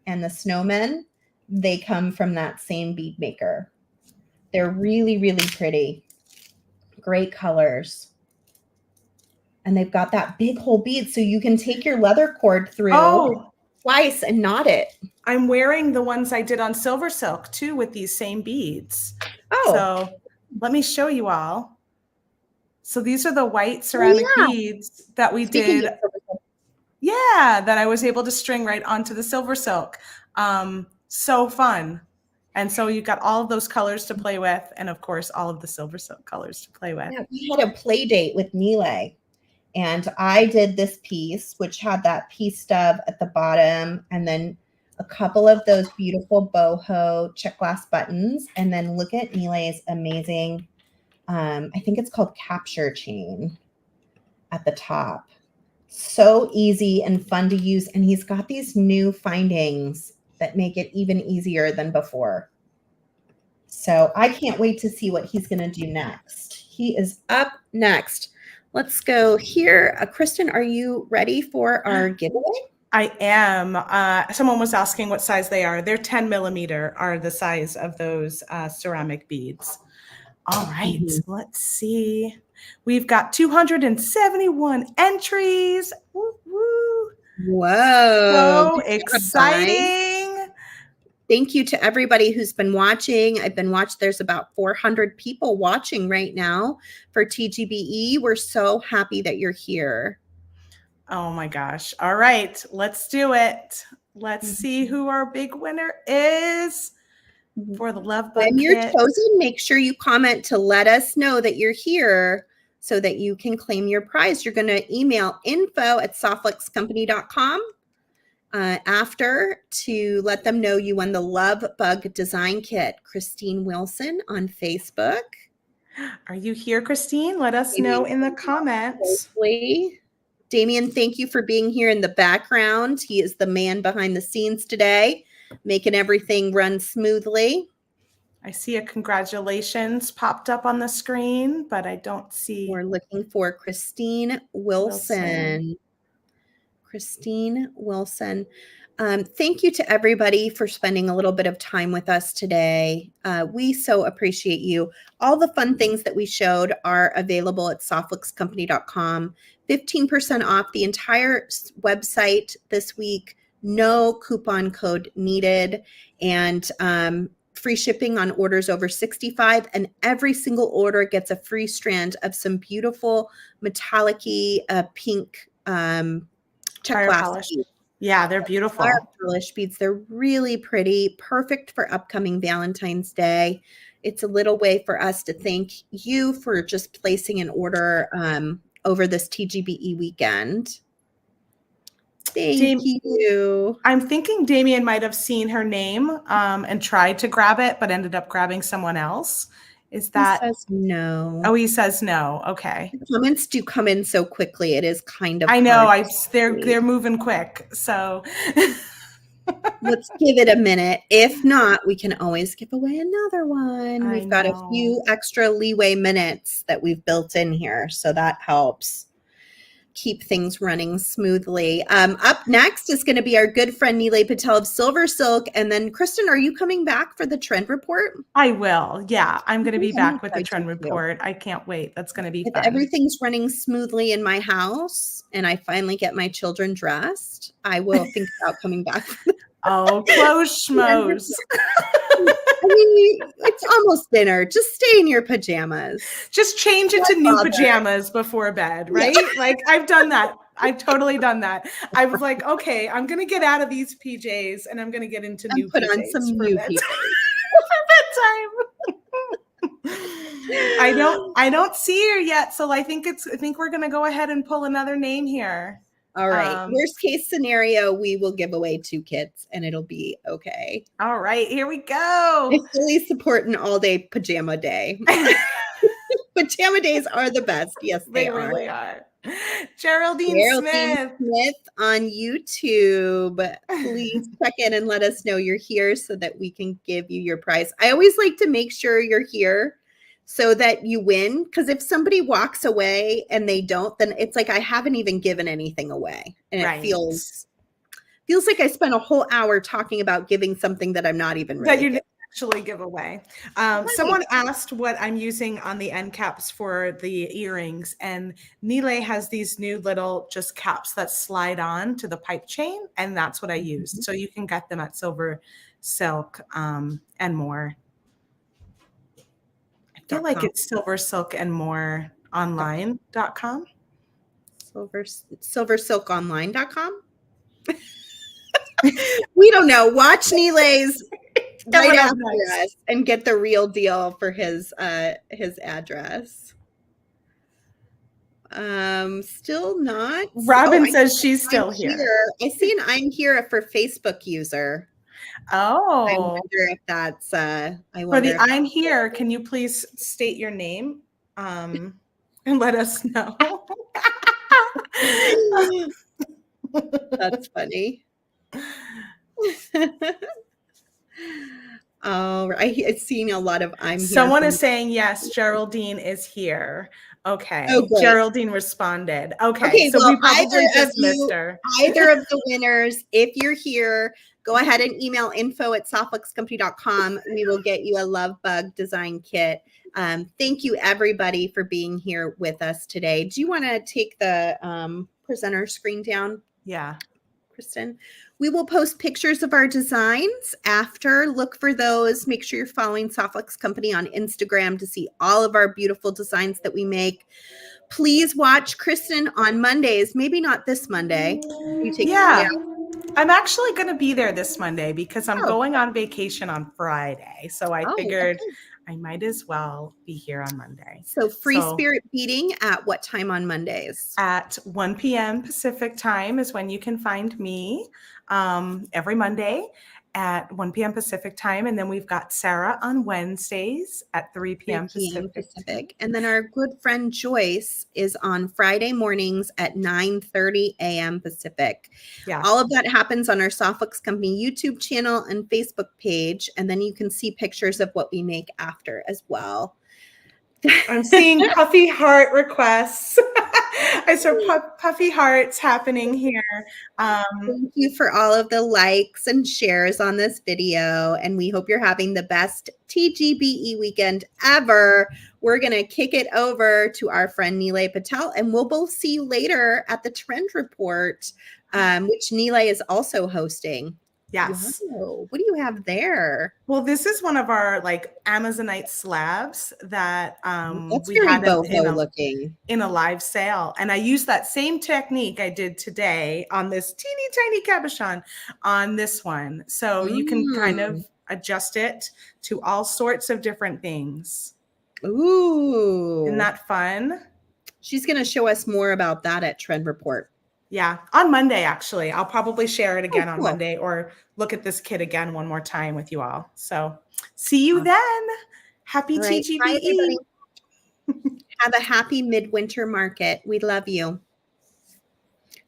and the snowmen. They come from that same bead maker. They're really, really pretty. Great colors. And they've got that big hole bead, so you can take your leather cord through twice and knot it. I'm wearing the ones I did on Silver Silk too with these same beads. Oh. So let me show you all. So these are the white ceramic beads that we did. Yeah, that I was able to string right onto the Silver Silk. So fun. And so you've got all of those colors to play with, and of course, all of the Silver Silk colors to play with. Yeah, we had a play date with Nile, and I did this piece, which had that piece stub at the bottom, and then a couple of those beautiful boho check glass buttons. And then look at Nile's amazing, I think it's called capture chain at the top. So easy and fun to use. And he's got these new findings that make it even easier than before. So I can't wait to see what he's going to do next. He is up next. Let's go here. Kristen, are you ready for our giveaway? I am. Someone was asking what size they are. They're 10 millimeter are the size of those ceramic beads. All right, let's see. We've got 271 entries. Woo, woo. Whoa. So exciting. Thank you to everybody who's been watching. I've been watching. There's about 400 people watching right now for TGBE. We're so happy that you're here. Oh my gosh. All right, let's do it. Let's see who our big winner is for the Love Bug When you're kit. chosen, make sure you comment to let us know that you're here so that you can claim your prize. You're going to email info@softluxcompany.com after to let them know you won the Love Bug design kit. Christine Wilson on Facebook. Are you here, Christine? Let us know in the comments. Damien, thank you for being here in the background. He is the man behind the scenes today, making everything run smoothly. I see a congratulations popped up on the screen, but I don't see. We're looking for Christine Wilson. Christine Wilson. Thank you to everybody for spending a little bit of time with us today. We so appreciate you. All the fun things that we showed are available at softluxcompany.com. 15% off the entire website this week. No coupon code needed. And free shipping on orders over 65. And every single order gets a free strand of some beautiful metallic-y pink check glass beads. Yeah, they're beautiful. Fire polish beads. They're really pretty, perfect for upcoming Valentine's Day. It's a little way for us to thank you for just placing an order over this TGBE weekend. Thank you. I'm thinking Damien might have seen her name and tried to grab it, but ended up grabbing someone else. Is that? He says no. Oh, he says no. Okay. The comments do come in so quickly. It is kind of. I know. They're moving quick. So let's give it a minute. If not, we can always give away another one. We've got a few extra leeway minutes that we've built in here, so that helps keep things running smoothly. Up next is going to be our good friend Nile Patel of Silver Silk. And then Kristen, are you coming back for the trend report? I will. Yeah, I'm going to be back with the trend report. I can't wait. That's going to be fun. If everything's running smoothly in my house and I finally get my children dressed, I will think about coming back. Oh, close schmoes. I mean, It's almost dinner. Just stay in your pajamas. Just change into Don't new bother. pajamas before bed, right? Yeah. Like I've done that. I've totally done that. I was like, okay, I'm gonna get out of these PJs and I'm gonna get into And new put on PJs some for new bedtime. PJs. For bedtime. I don't see her yet, so I think we're gonna go ahead and pull another name here. All right. Worst case scenario, we will give away 2 kits and it'll be okay. All right, here we go. I fully support an all-day pajama day. Pajama days are the best. Yes, they really are. Geraldine Smith on YouTube. Please check in and let us know you're here so that we can give you your prize. I always like to make sure you're here so that you win, because if somebody walks away and they don't, then it's like I haven't even given anything away, and it feels like I spent a whole hour talking about giving something that I'm not even really that you didn't actually give away. Someone asked what I'm using on the end caps for the earrings, and Nile has these new little just caps that slide on to the pipe chain, and that's what I used. So you can get them at Silver Silk and More. I feel like it's Silver Silk and More online.com. Silversilkonline.com. We don't know. Watch Nile's right after us and get the real deal for his address. Still not. Robin says she's still here. I see an I'm here for Facebook user. Oh, I wonder if that's for the I'm here. Can you please state your name and let us know? That's funny. Oh, I've seen a lot of I'm here. Someone is saying yes, Geraldine is here. Okay. Geraldine responded. Okay, so well, we probably just missed her. Either of the winners, if you're here, go ahead and email info@softluxcompany.com. We will get you a Love Bug design kit. Thank you, everybody, for being here with us today. Do you want to take the presenter screen down? Yeah. Kristen, we will post pictures of our designs after. Look for those. Make sure you're following Softlux Company on Instagram to see all of our beautiful designs that we make. Please watch Kristen on Mondays. Maybe not this Monday. I'm actually going to be there this Monday because I'm going on vacation on Friday. So I figured I might as well be here on Monday. So Free Spirit Beading at what time on Mondays? At 1 p.m. Pacific time is when you can find me every Monday at 1 p.m. Pacific time. And then we've got Sara on Wednesdays at 3 p.m. Pacific. And then our good friend Joyce is on Friday mornings at 9:30 a.m. Pacific. Yeah. All of that happens on our Softlux Company YouTube channel and Facebook page. And then you can see pictures of what we make after as well. I'm seeing puffy heart requests. I saw puffy hearts happening here. Thank you for all of the likes and shares on this video. And we hope you're having the best TGBE weekend ever. We're going to kick it over to our friend Nile Patel, and we'll both see you later at the Trend Report, which Nile is also hosting. Yes. Whoa, what do you have there? Well, this is one of our like Amazonite slabs that we had in a live sale. And I used that same technique I did today on this teeny tiny cabochon on this one. So you can kind of adjust it to all sorts of different things. Ooh. Isn't that fun? She's going to show us more about that at Trend Report. Yeah, on Monday, actually. I'll probably share it again on Monday or look at this kit again one more time with you all. So see you then. Happy TGBE. Bye, everybody. Have a happy midwinter market. We love you.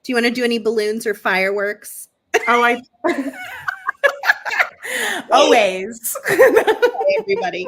Do you want to do any balloons or fireworks? Oh, always. Bye, everybody.